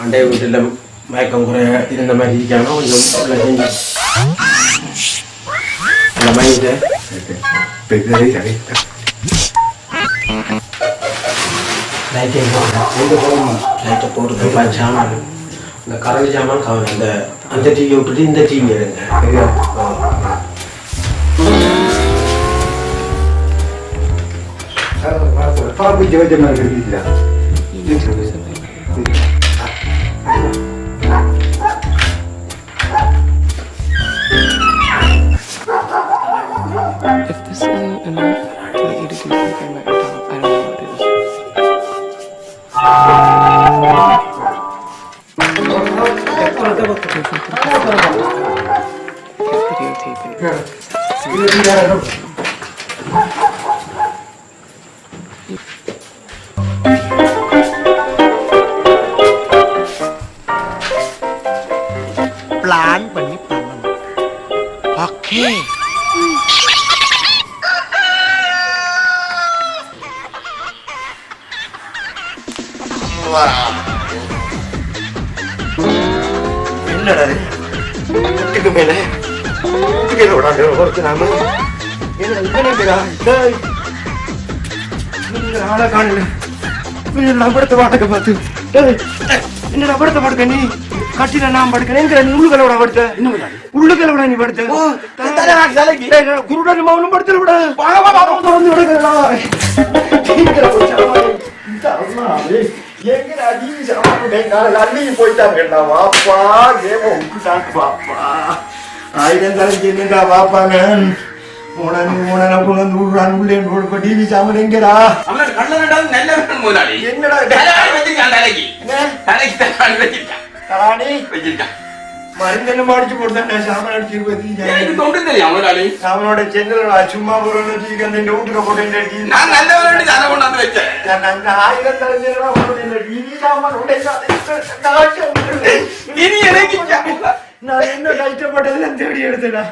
அண்டை வீட்டில் மயக்கம் குறை இருந்த மாதிரி இருக்காம கொஞ்சம் அந்த மாதிரி லைட்டை போட்டு சாமான் இந்த கரண்ட் சாமான் கவனம் இந்த அந்த டிவி விட்டுட்டு இந்த டிவி எடுங்க பாப்பு ஜோஜமாக இருக்குதா If this isn't enough to get you to do something about your dog, I don't know what is. Plan பண்ணி பண்ணணும். ஓகே. என்னடா வீட்டுக்கு மேலே நாம ஆளை காணல படத்தை வாடகை பார்த்து என்னடா படத்தை படுக்க நீ கட்டில நான் படுக்கிறேன் நீ உள்ளுகளோட படுத்த உள்ளுகளோட நீ படுத்த குருடன் மௌனம் படுத்தல விட தொடர்ந்து விடுகிறா போயிட்டாங்கடா வாப்பா கேம விட்டுட்டாங்க வாப்பா ஆயிரம் தலைஞ்சிருந்தா வாப்பாங்க டிவி சாமன் எங்கடா மருந்தென்ன மாடிச்சு போட்டு சாமன் அடிச்சு சாமனோட சென்னல சும்மா போறோம் வீட்டுல போட்டு ஆயிரம் தலைஞ்சா டிவி சாமான் நான் என்ன கஷ்டப்பட்டதெல்லாம் தேடி எடுத்தேடா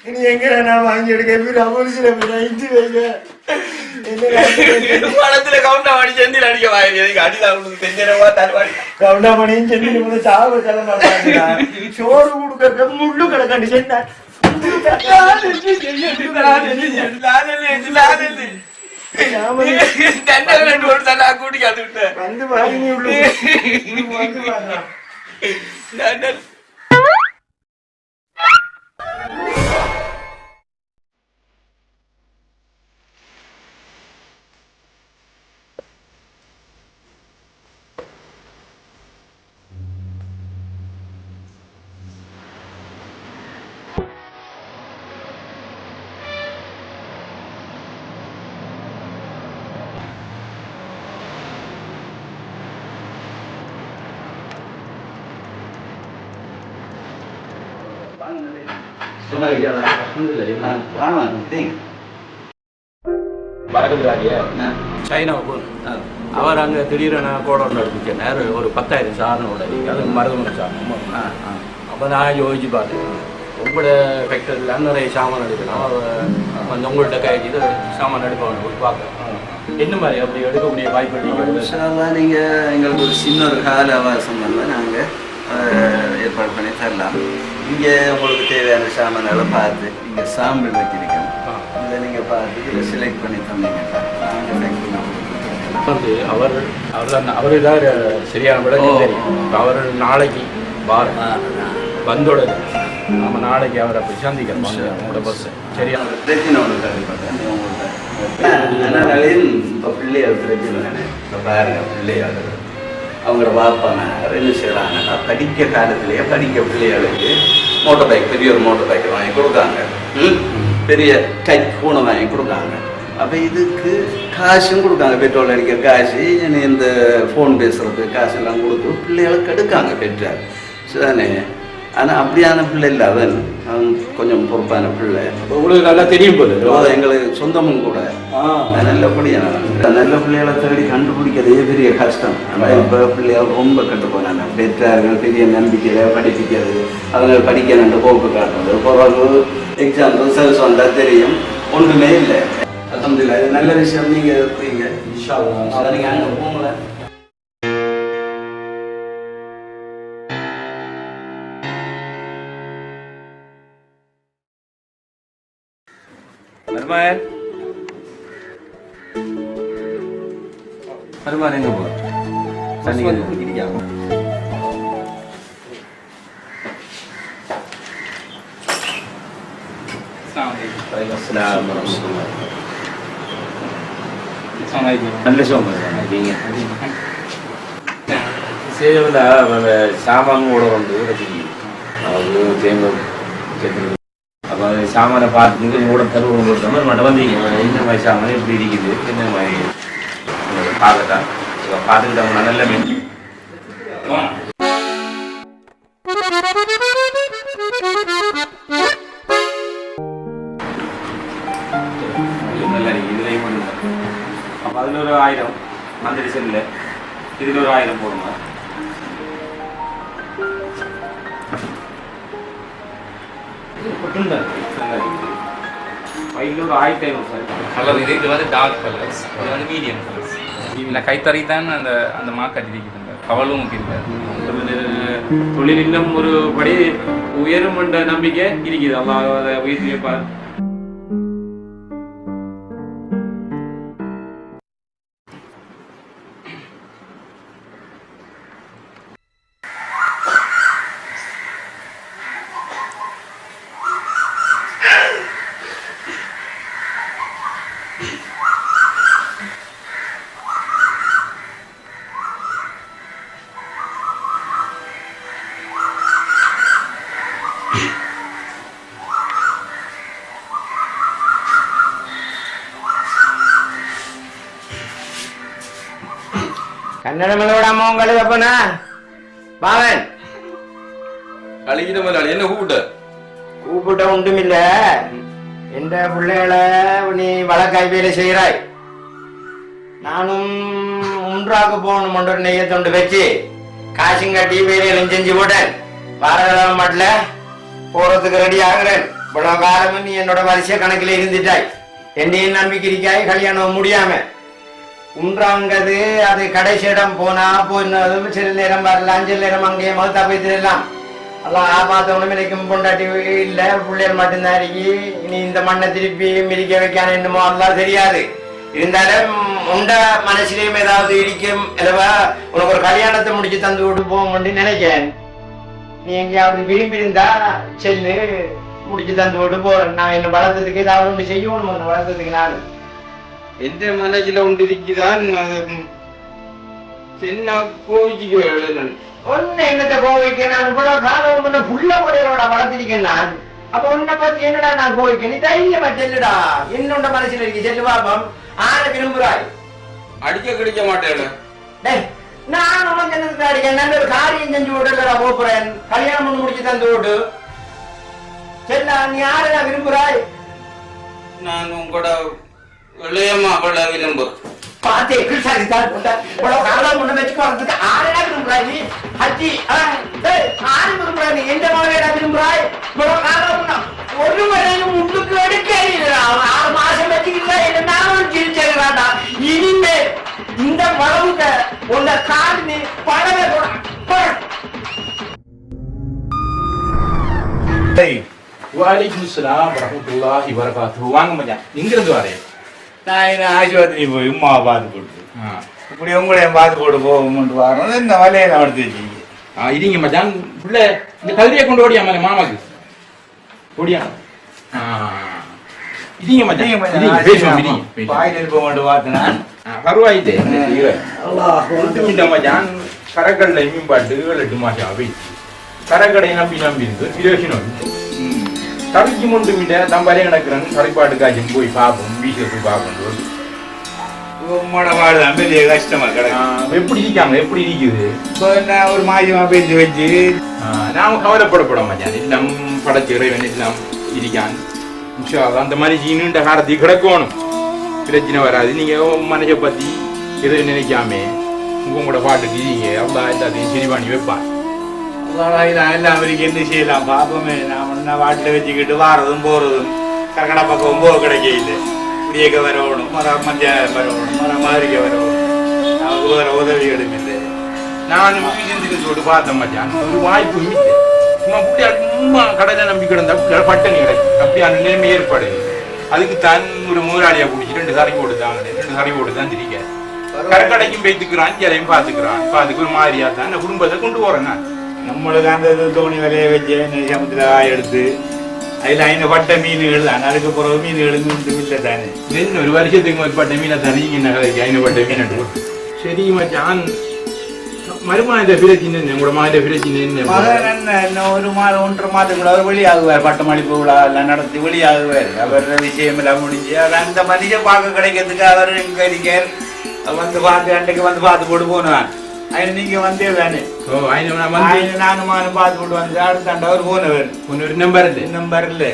இனி எங்க நான் வாங்கி எடுக்க அமௌசில இஞ்சி வைங்க கவுண்டாமணியும் செந்தில் சாவ செல்ல மாட்டாங்க சோறு கொடுக்க முள்ளு கிடக்காண்டி சென்ன வந்து வாங்கி சைனாவுக்கு அவர் அங்கே திடீரென கோடோட எடுத்துச்சேன் ஒரு 10,000 சாதனோட அது மருதமனை சாதனம் அப்போ நான் யோசிச்சு பார்த்தேன் உங்களோட ஃபேக்டரியில் நிறைய சாமான் எடுக்கணும் வந்து உங்கள்கிட்ட இது சாமான் எடுக்கணும் பார்க்க என்ன மாதிரி அப்படி எடுக்கக்கூடிய வாய்ப்பு நீங்கள் எங்களுக்கு ஒரு சின்ன ஒரு கால அவகாசம் வந்து நாங்கள் ஏற்பாடு பண்ணி தரலாம் இங்கே உங்களுக்கு தேவையான சாமான்களை பார்த்து இங்கே சாம்பிள் வச்சிருக்கோம் இதை நீங்கள் பார்த்து இதில் செலக்ட் பண்ணி தந்தீங்கன்னா வந்து அவர் தான் சரியான விட அவர் நாளைக்கு வந்தோட நம்ம நாளைக்கு அவரை போய் சந்திக்கிறோம் உங்களோட பஸ் சரியா பிரச்சனை ஒன்று கண்டிப்பாக உங்கள்கிட்ட இப்போ பிள்ளையார் பிரச்சனை இப்போ பாருங்க பிள்ளையார் அவங்களோட வாப்பாங்க என்ன செய்கிறாங்கன்னா படிக்க காலத்திலேயே படிக்க பிள்ளைகளுக்கு மோட்டர் பைக் பெரிய ஒரு மோட்டர் பைக் வாங்கி கொடுக்காங்க பெரிய டைப் பூனை வாங்கி கொடுக்காங்க அப்போ இதுக்கு காசும் கொடுக்காங்க, பெட்ரோல் அடிக்கிற காசு, இந்த ஃபோன் பேசுறது காசு எல்லாம் கொடுத்து பிள்ளைகளுக்கு எடுக்காங்க பெற்றார் சரிதானே. ஆனால் அப்படியான பிள்ளை இல்லை, அவன் கொஞ்சம் பொறுப்பான பிள்ளை. உங்களுக்கு நல்லா தெரியும் போது எங்களுக்கு சொந்தமும் கூட. நல்ல பிள்ளைகளை தேடி கண்டுபிடிக்கிறதே பெரிய கஷ்டம். ஆனால் இப்போ பிள்ளைகள் ரொம்ப கெட்டு போனாங்க. பெற்றார்கள் பெரிய நம்பிக்கையில் படிப்பிக்கிறது, அதனால படிக்கணுன்ற போக்கு காட்டுறது, பிறகு எக்ஸாம் ரிசல்ட்ஸ் வந்தால் தெரியும், ஒன்றுமே இல்லை. அல்ஹம்துலில்லாஹ், இது நல்ல விஷயம். நீங்கள் இருப்பீங்க இன்ஷா அல்லாஹ். நீங்கள் அங்கே போங்கள. மருமகன் மருமகன் எங்க போ தண்ணி குடிக்காம நல்ல சோங்க சாமான் கூட வந்து அது தேங்காய் அப்போ சாமானை பார்த்துட்டு கூட தருவோம் மட்டும் வந்தீங்க. என்ன மாதிரி சாமான் எப்படி இருக்குது, என்ன மாதிரி பார்க்கட்டா பார்த்துக்கிட்டு அவங்க நல்ல மீன் நல்லா இருக்கு. இதுலேயும் பண்ணுங்க. அப்போ அதில் ஒரு 1000 அந்த டிசைனில் இதில் ஒரு 1000 போடுங்க. கலர் இது வந்து டார்க் கலர்ஸ், இது வந்து மீடியம் கலர்ஸ். இல்லை கைத்தறி தான் அந்த அந்த மார்க்கெட் இருக்குதுங்க, கவலும் இருக்குது. தொழில் இன்னும் ஒரு படி உயரும் என்ற நம்பிக்கை இருக்குது. அல்லாஹ் அதை உயர்த்தியப்பார். கன்னடமலோட அம்மா உங்களுக்கு அப்பனா பாவன் கழிக்கிட்ட முதலாளி என்ன கூப்பிட்ட ஒன்றுமில்ல. எந்த பிள்ளைகளை நீ வழக்காய் வேலை செய்கிறாய், நானும் ஒன்றாக போகணும் ஒன்று நெய்ய தொண்டு வச்சு காசும் கட்டி வேலைகளும் செஞ்சு போட்டேன். வாரக்கிழமை மட்டும் போறதுக்கு ரெடி ஆகுறேன். இவ்வளவு காலமும் நீ என்னோட வரிசை கணக்கில் இருந்துட்டாய். என்னையும் நம்பிக்கை இருக்காய், கல்யாணம் முடியாம உன்றாங்கிறது அது கடைசி இடம் போனா போனதும் சில நேரம் வரலாம், சில நேரம் அங்கேயே மகத்தா போய்த்திடலாம். எல்லாம் ஆபாத்தவனும் மிதிக்கும் பொண்டாட்டி இல்லை, பிள்ளைகள் மட்டும்தான் இருக்கி. இனி இந்த மண்ணை திருப்பி மிதிக்க வைக்கான என்னமோ எல்லாம் தெரியாது. இருந்தாலும் உண்ட மனசுலயும் ஏதாவது இடிக்கும் இல்லவா, உனக்கு ஒரு கல்யாணத்தை முடிச்சு தந்து விட்டு போவோம்னு நினைக்கிறேன். நீ எங்கேயாவது விரும்பி இருந்தா செல்லு, முடிச்சு தந்து விட்டு போறேன். நான் என்ன வளர்த்ததுக்கு ஏதாவது ஒன்று செய்யணும், ஒன்று வளர்த்ததுக்கு நான் எந்த மனசுல ஒன்று இருக்குதான் சின்ன கோவிச்சுக்கு ஒன்னு என்னத்தை கோவிக்க. நான் இவ்வளவு காலம் முன்ன புள்ள முறையோட வளர்த்திருக்கேன் நான். அப்ப உன்னை பத்தி என்னடா நான் கோவிக்க, நீ தைரியமா செல்லுடா. என்னோட மனசுல இருக்கு, செல்லு பாப்பம். ஆன விரும்புறாய், அடிக்க கிடைக்க மாட்டேன். நான் உனக்கு என்னதுக்கு அடிக்க, நல்ல ஒரு காரியம் செஞ்சு விடலடா போறேன். கல்யாணம் பண்ணி முடிச்சு தந்து விடு செல்லா. நீ யாருடா விரும்புறாய்? நான் உங்களோட இளையமா அவளை விரும்பு பாத்தே கிருஷ்ணாரி தான் இவ்வளவு காலம் முன்ன வச்சு போறதுக்கு ஆறா விரும்புறாய் நீ? அச்சி ஆறு விரும்புறாய் நீ? எந்த மகனேடா விரும்புறாய்? இவ்வளவு காலம் முன்ன ஒரு மகனும் முன்னுக்கு எடுக்க 6 மாசம் வச்சுக்கிட்டா என்ன நானும் சிரிச்சேடாடா. இனிமே இந்த வளவுக்க உன்னை கால் நீ படவே வலைக்கும் சலாம் வரஹ்மத்துல்லாஹி வபரகாத்துஹு. வாங்க மச்சான், எங்க இருந்து வரேன்? நான் என்ன ஆஸ்பத்திரி போய் உமா பார்த்து போட்டு இப்படி உங்களையும் பார்த்து போட்டு போகும்ட்டு வரோம். இந்த வலையை நடத்தி வச்சுங்க. இருங்க மச்சான், பிள்ளை இந்த கதிரியை கொண்டு ஓடியா மாமாக்கு ஓடியா. இருங்க மச்சான், பேசுவோம். பாயில் போக மாட்டு பார்த்தேன் நான். பரவாயில்லை மச்சான். கரக்கடலை மீன்பாட்டு 7-8 மாசம் அவை கரக்கடை நம்பி இருந்து பிரயோஜனம் சமைக்கும் ஒன்றும் இல்லை தம்பாலே கிடக்குறாங்க சரிப்பாட்டு காய்ச்சி போய் பார்ப்போம் வீட்டில் போய் பார்ப்போம் உம்மோட வாழ்தான் பெரிய கஷ்டமா கிடக்கு. எப்படி இருக்காங்க எப்படி இருக்குது இப்போ என்ன ஒரு மாயமா பெஞ்சு வச்சு நாம கவலைப்படப்பட மாட்டேன் எல்லாம் படைச்சு இறைவன் எல்லாம் இருக்கான் அந்த மாதிரி நீண்ட காலத்துக்கு கிடக்கணும் பிரச்சனை வராது நீங்க மனசை பத்தி எதுவும் நினைக்காம உங்களோட பாட்டுக்கு நீங்க அவ்வளோ எல்லாத்தையும் சரி பண்ணி வைப்பான் எல்லாம் அவருக்கு என்ன செய்யலாம் பாப்பமே நான் வாட்டில் வச்சுக்கிட்டு வாரதும் போறதும் கரகடா பக்கம் போக கிடைக்கல குடியேக்க வரணும் மத்தியானம் வரணும் மாதிரிக்க வரணும் நமக்கு வேற உதவிகளும் இல்லை. நான் சிந்திக்க சொல்லிட்டு பார்த்தேன் மச்சான் ஒரு வாய்ப்பு இல்லை சும்மா பிள்ளையா சும்மா கடலை நம்பி கிடந்தா பிள்ளையால் பட்டணி கிடைக்கும் அப்படி அந்த நிலைமை ஏற்பாடு அதுக்கு தான் ஒரு முதலாளியா பிடிச்சி 2 சரி போட்டுதாங்க 2 சரி போட்டு தான் திரிக்க கரக்கடைக்கும் பேத்துக்கிறான் ஜலையும் பார்த்துக்கு ஒரு மாதிரியா தான் இந்த குடும்பத்தை கொண்டு போறேன் நான் நம்மளுக்கு அந்த தோணி விலையை வச்சு சமுத்திர எடுத்து அதில் 5 பட்ட மீன்கள் தான் அதுக்கு பிறகு மீன்களுக்கு இல்லை தானே என்ன ஒரு வருஷத்துக்கு ஒரு பட்ட மீனை தரீங்க நகரைக்கு 5 பட்ட மீன் சரி மச்சான் மறுமாத பிரச்சனை உங்களோட மாத பிரச்சனை என்ன ஒரு மாதம் 1.5 மாதத்துக்குள்ள அவர் வெளியாகுவார் பட்டமளிப்பு விழா எல்லாம் நடத்தி வெளியாகுவார் அவர் விஷயம் எல்லாம் முடிஞ்சு அந்த மனுஷன் பார்க்க கிடைக்கிறதுக்கு அவர் இங்க இருக்கார் வந்து பார்த்து அன்றைக்கு வந்து பார்த்து போட்டு போனான் நீங்க வந்தே தானே நானும் பார்த்து போட்டு வந்து அடுத்தாண்ட அவர் போனவர் நம்பர் இல்லை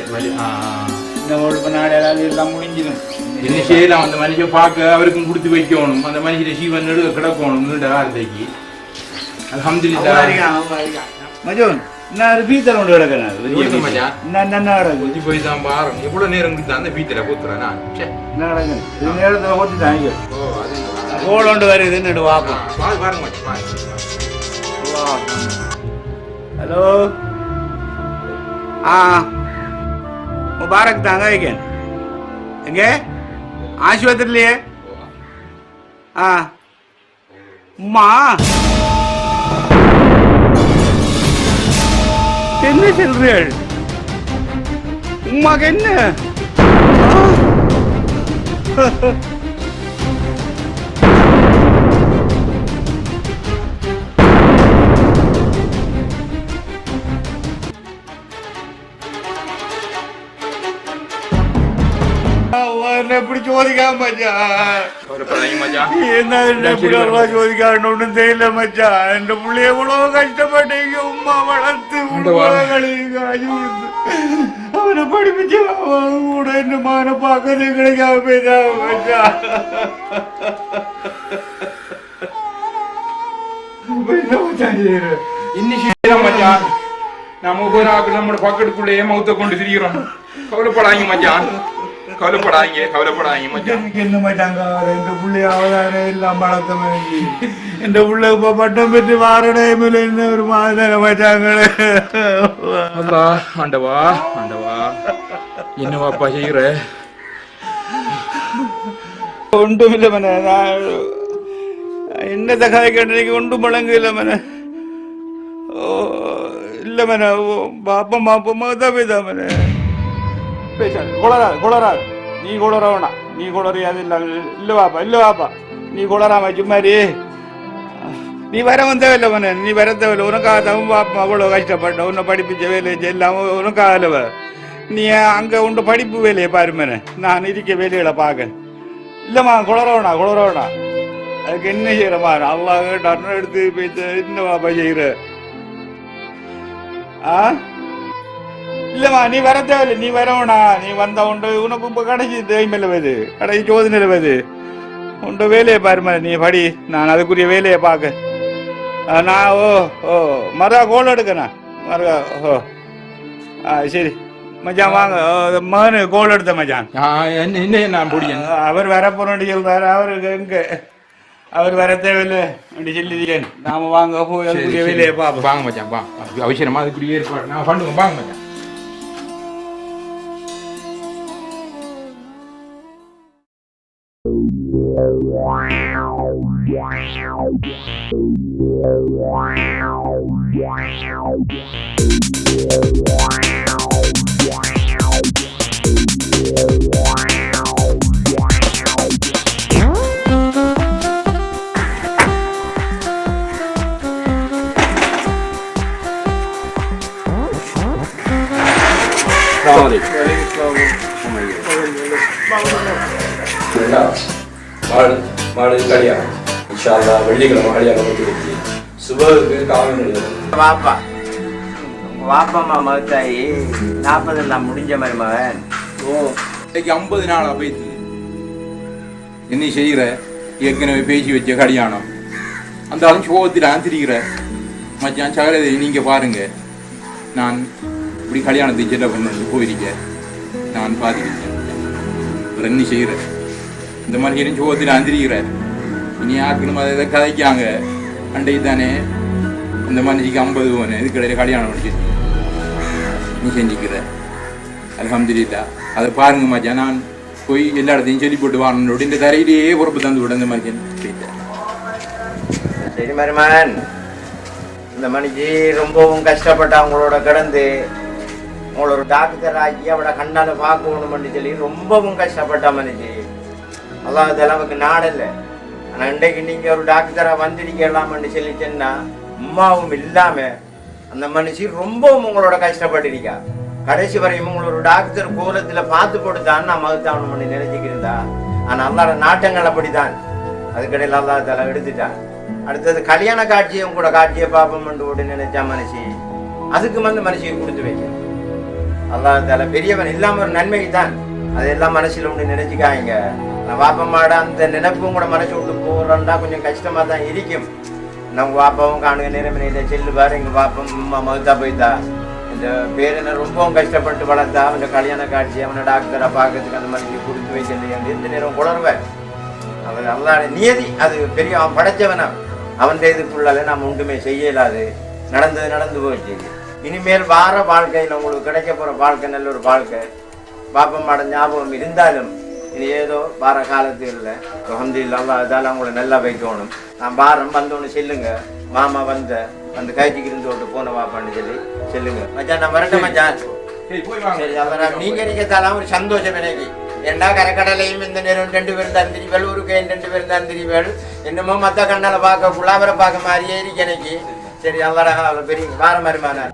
இந்த ஒழுப்பு நாடு ஏதாவது எல்லாம் முடிஞ்சிடும் என்ன செய்யலாம் அந்த மனுஷன் பார்க்க அவருக்கும் கொடுத்து வைக்கணும் அந்த மனுஷன் சீவன் நடுக்க கிடக்கணும் வார்த்தைக்கு மஜோன் நான் பீத்தல் கொண்டு கிடக்கிறேன் போய் தான் பாருங்க எவ்வளவு நேரம் அந்த பீத்தல போத்துறேன் நேரத்தில் போட்டு தாங்க கோல் கொண்டு வருதுன்னு பார்ப்போம் ஹலோ முபாரக் தாங்க வைக்கேன் எங்க ஆஸ்பத்திரிலையே உம்மா என்ன சொல்றீள் உமாக்கு என்ன எப்படி சோதிக்காம சோதிக்கான்னு ஒண்ணும் தெரியல மச்சான் என் பிள்ளைய எவ்வளவு கஷ்டப்பட்டீங்க உமா வளர்த்து அவனை படிப்பிச்சு கூட என்ன மான பார்க்கறது கிடைக்காம போய்தா மச்சான் என்ன மச்சான் இன்னும் மச்சான் நம்ம ஒரு ஆக்கள் நம்ம பக்கத்துக்குள்ளேயே மௌத்த கொண்டு திரிகிறோம் கவலைப்படாங்க மச்சான் கவலைப்படாங்க மச்சான் என்ன மாட்டாங்க எந்த பிள்ளைய அவதானே எல்லாம் வளர்த்த எந்த பிள்ளை இப்ப பட்டம் பெற்று வாரடைமில் என்ன ஒரு மாதிரி மாட்டாங்களே ஆண்டவா என்னவாப்பா செய்யற ஒன்றும் இல்லை மன என்னத்தை கதை கேட்டு ஒன்றும் முழங்கு இல்லை மன இல்லை மன பாப்பம் தான் மன கொளராது நீ கொளரவனா நீ கொளறியாது இல்லை வாப்பா நீ கொளராம சும்மாரி நீ வரவும் தேவையில்லை மன நீ வர தேவையில்லை உனக்காக தான் பாப்பா அவ்வளோ கஷ்டப்பட்ட உன்னை படிப்பிச்ச வேலையை எல்லாம் உனக்காக இல்லவ நீ அங்கே உண்ட படிப்பு வேலையை பாரு மன நான் இருக்க வேலைகளை பார்க்க இல்லைம்மா கொளரவனா அதுக்கு என்ன செய்யறமா அல்லாஹ் டர்ன் எடுத்து போயிட்டு என்ன வாப்பா செய்யற இல்லம்மா நீ வர தேவையில்லை நீ வரவனா நீ வந்த உண்டு உனக்கு இப்போ கடைசி டைம் இல்லவது கடைசி சோதனை இல்லவது உண்ட வேலையை பாருமா நீ படி நான் அதுக்குரிய வேலையை பார்க்க நான் மரா கோல் எடுக்கண்ணா மரா சரி மச்சான் வாங்க மகனு கோல் எடுத்த மச்சான் அவர் வர போறோன்னு சொல்றாரு அவருக்கு எங்க அவர் வர தேவையில்லை அப்படி சொல்லிக்கிறேன் நாம வாங்க போய் அதுக்குரிய வேலையை பார்ப்போம் வாங்க மச்சான் அவசரமா அதுக்குரிய ஏற்பாடு நான் பண்ணுங்க வாங்க மச்சான் மாடு கல்யாணம் இன்ஷால்லா வெள்ளிக்கிழமை கல்யாணம் வச்சு சுபருக்கு காவல் வாப்பா வாப்பம்மா மகத்தாயி 40 நான் முடிஞ்ச மாதிரி மகன். ஓ இன்னைக்கு 50 நாளா போயிடுது. என்ன செய்கிற? ஏற்கனவே பேசி வச்ச கல்யாணம் அந்த ஆளும் சோகத்தில் ஆந்திரிக்கிற மச்சான் சகலதை நீங்க பாருங்க. நான் இப்படி கல்யாணத்தை செல்ல பண்ணு போயிருக்கேன். நான் பார்த்துக்கிட்டேன். என்ன செய்கிற? இந்த மனுஷனும் சோகத்தில் ஆந்திரிக்கிற. இனி ஆக்கணும் அதை கதைக்காங்க. அன்றைக்கு தானே இந்த மனுஷிக்கு 50 போனேன். இதுக்கிடையில கல்யாணம் முடிச்சு நீ செஞ்சுக்கிற. அல்ஹம்துலில்லாஹ். அதை பாருங்க மச்சான். நான் போய் எல்லா இடத்தையும் சொல்லி போட்டு வாங்கணும். இந்த தரையிலேயே பொறுப்பு தந்து விட இந்த மனுஷன். சரி மருமகன், இந்த மனுஷி ரொம்பவும் கஷ்டப்பட்டு அவங்களோட கிடந்து உங்களோட டாக்டர் ஆகி அவளை கண்ணால பார்க்கணும்னு சொல்லி ரொம்பவும் கஷ்டப்பட்டா மனுஷி. அல்லாஹ் அளவுக்கு நாடல்ல. ஆனால் இன்றைக்கு நீங்க ஒரு டாக்டரா வந்திருக்கலாம்னு சொல்லி சொன்னா அம்மாவும் இல்லாம அந்த மனுஷி ரொம்பவும் உங்களோட கஷ்டப்பட்டிருக்கா. கடைசி வரையும் உங்களோட டாக்டர் கோலத்துல பார்த்து போட்டுதான் நான் மகத்தாவணும் பண்ணி நினைச்சுக்கிறதா. ஆனா அல்லாட நாட்டங்கள் அப்படித்தான். அதுக்கடையில் அல்லா தலை எடுத்துட்டான். அடுத்தது கல்யாண காட்சியும் கூட காட்சியை பார்ப்போம்னு கூட நினைச்சா மனுஷி அதுக்கு மனுஷியை கொடுத்து வைக்க. அல்லா தலை பெரியவன் இல்லாம ஒரு நன்மை தான். அதெல்லாம் மனசுல ஒன்று நினைச்சுக்காங்க. நான் வாப்பம்மாட அந்த நினைப்பும் கூட மனசு விட்டு போறேன்டா கொஞ்சம் கஷ்டமா தான் இருக்கும். நம்ம வாப்பாவும் காணுங்க நேரமே செல்லுவார். எங்க வாப்பம் அம்மா மகுத்தா போய்த்தா. இந்த பேரனை ரொம்பவும் கஷ்டப்பட்டு வளர்த்தா. அவன் கல்யாண காட்சி அவனை டாக்டரை பார்க்கறதுக்கு அந்த மாதிரி கொடுத்து வைக்கல. எந்த நேரம் குளருவேன். அவன் அல்லாட நியதி. அது பெரிய அவன் படைச்சவனா. அவன் இதுக்குள்ளால நாம் ஒன்றுமே செய்யலாது. நடந்து போச்சு. இனிமேல் வார வாழ்க்கையில் உங்களுக்கு கிடைக்க போற வாழ்க்கை நல்ல ஒரு வாழ்க்கை. பாப்பம்மாட ஞாபகம் இருந்தாலும் இனி ஏதோ வார காலத்தில் அல்ஹம்துலில்லாஹ் அதால அவங்கள நல்லா வைக்கணும். நான் வாரம் வந்தோன்னு செல்லுங்க. மாமா வந்து கைச்சிக்கு இருந்து விட்டு போன வாப்பான்னு சொல்லி செல்லுங்க. மச்சான் நான் வரட்டும் மச்சான். சரி அதான் நீங்க நினைக்கத்தாலாம் ஒரு சந்தோஷம் எனக்கு. ஏண்டா கரைக்கடலையும் இந்த நேரம் 2 பேரும் தந்திரிவேள். ஒரு கையின் 2 பேரும் தந்திரிவேள். என்னமோ மற்ற கண்ணால பார்க்க குழாவரை பார்க்க மாதிரியே இருக்கு எனக்கு. சரி அல்லாட பெரிய வார மாதிரிமான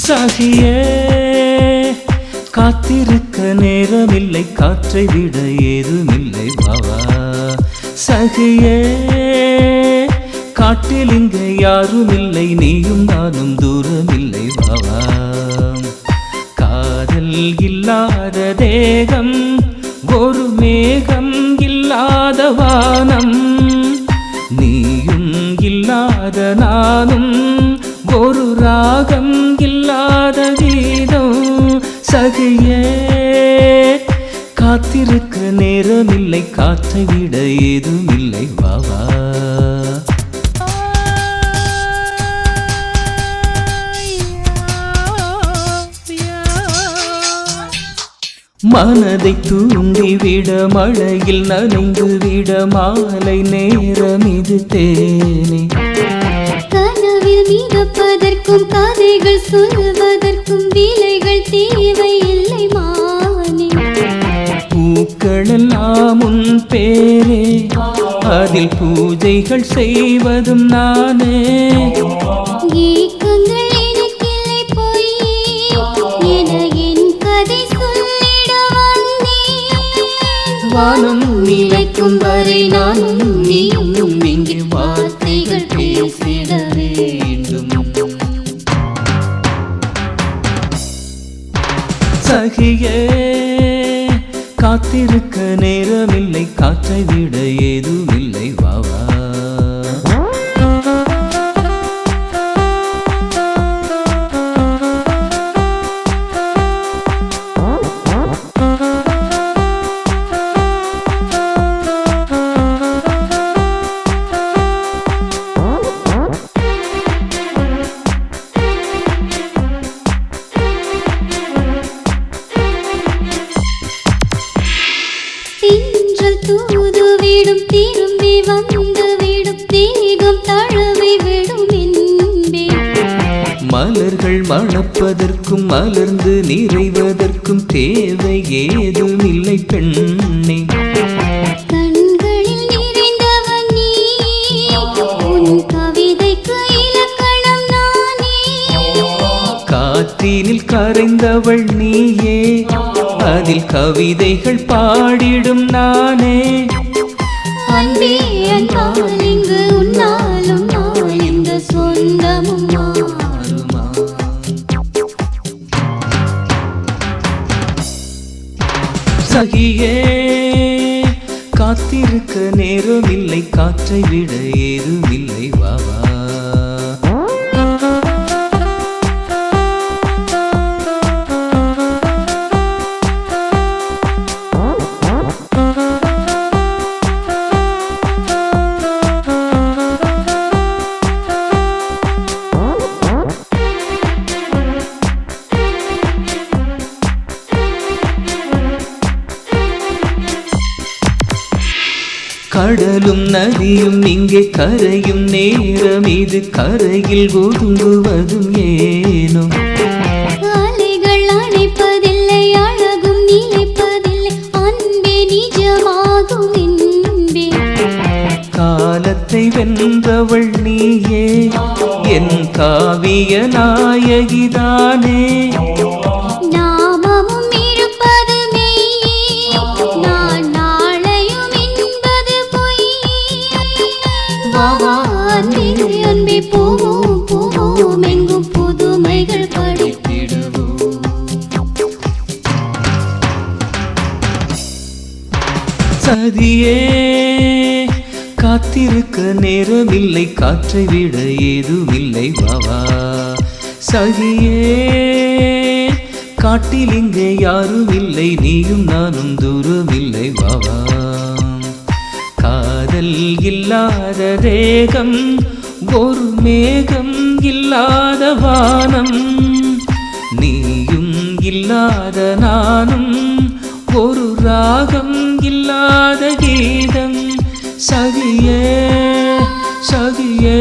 சாகியே காத்திருக்க நேரமில்லை. காற்றை விட ஏதுமில்லை பாவா. சகியே காட்டில் இங்க யாரும் இல்லை. நீயும் நானும் தூரமில்லை பாவா. காதல் இல்லாத தேகம் ஒரு மேகம் இல்லாத வானம். நீயும் இல்லாத நானும் ஒரு ராகம் இல்லாத கீதம். சகியே காத்திருக்க நேரமில்லை. காற்றை விட ஏதுமில்லை வாவா. மனதை தூண்டிவிட மழையில் நனைந்து விட மாலை நேரம் இது தேனே. கனவில் மிதப்பதற்கும் கதைகள் சொல்வதற்கும் விலைகள் தேவையில்லை மானே. பூக்களெல்லாம் உன் பேரே. அதில் பூஜைகள் செய்வதும் நானே. ஏக்கங்கள் எனக்கில்லை பொய் என என் கதை சொல்லிட வந்தேன். வானம் நிலைக்கும் வரை நானும் நீயும் இங்கே வார்த்தைகள் பேசிட வேண்டும். சகியே காத்திருக்க நேரமில்லை. காற்றை விட ஏதுமில்லை வாவா. தூது விடும் திரும்பி வந்து விடும் தேகம் தழவை விடும் என்பே மலர்கள் மணப்பதற்கும் மலர்ந்து நிறைவதற்கும் தேவை ஏதும் இல்லை பெண்ணே. கண்களில் நிறைந்தவன் நீ உன் கவிதைக்கு இலக்கணம் நானே காற்றினில் கரைந்தவள் நீயே அதில் கவிதைகள் பாடிடும் நானே. அன்பே அன்பால் இங்கு உன்னாலும் நான் இந்த சொந்தமும் மாறுமா சகியே காத்திருக்க நேரமில்லை காற்றை விட ஏதுமில்லை வாவா. கடலும் நதியும் இங்கே கரையும் நேரம் இது கரையில் ஒதுங்குவதும் ஏனோ. அலைகள் அணைப்பதில்லை அழகும் நிலைப்பதில்லை அன்பே நிஜமாகும் என்பே காலத்தை வென்றவள் நீயே என் காவிய நாயகிதானே. நாமமும் இருப்பது மெய்யே நான் நாளையும் என்பது பொய் வாவா அன்பே அன்பே போவோம் போவோம் எங்கும் புதுமைகள் படைத்திடுவோம். சதியே காத்திருக்க நேரமில்லை காற்றை விட ஏதுமில்லை வாவா. சகியே காட்டில் இங்கே யாரும் இல்லை நீயும் நானும் தூரமில்லை வாவா. காதல் இல்லாத தேகம் ஒரு மேகம் இல்லாத வானம் நீயும் இல்லாத நானும் ஒரு ராகம் இல்லாத கீதம். சகியே சகியே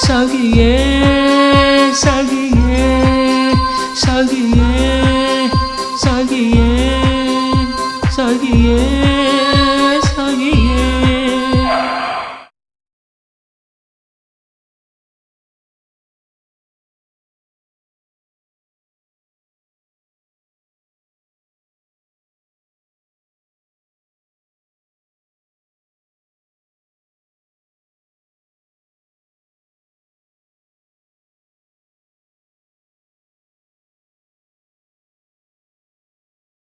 சகியே சகியே சகியே சகியே சகியே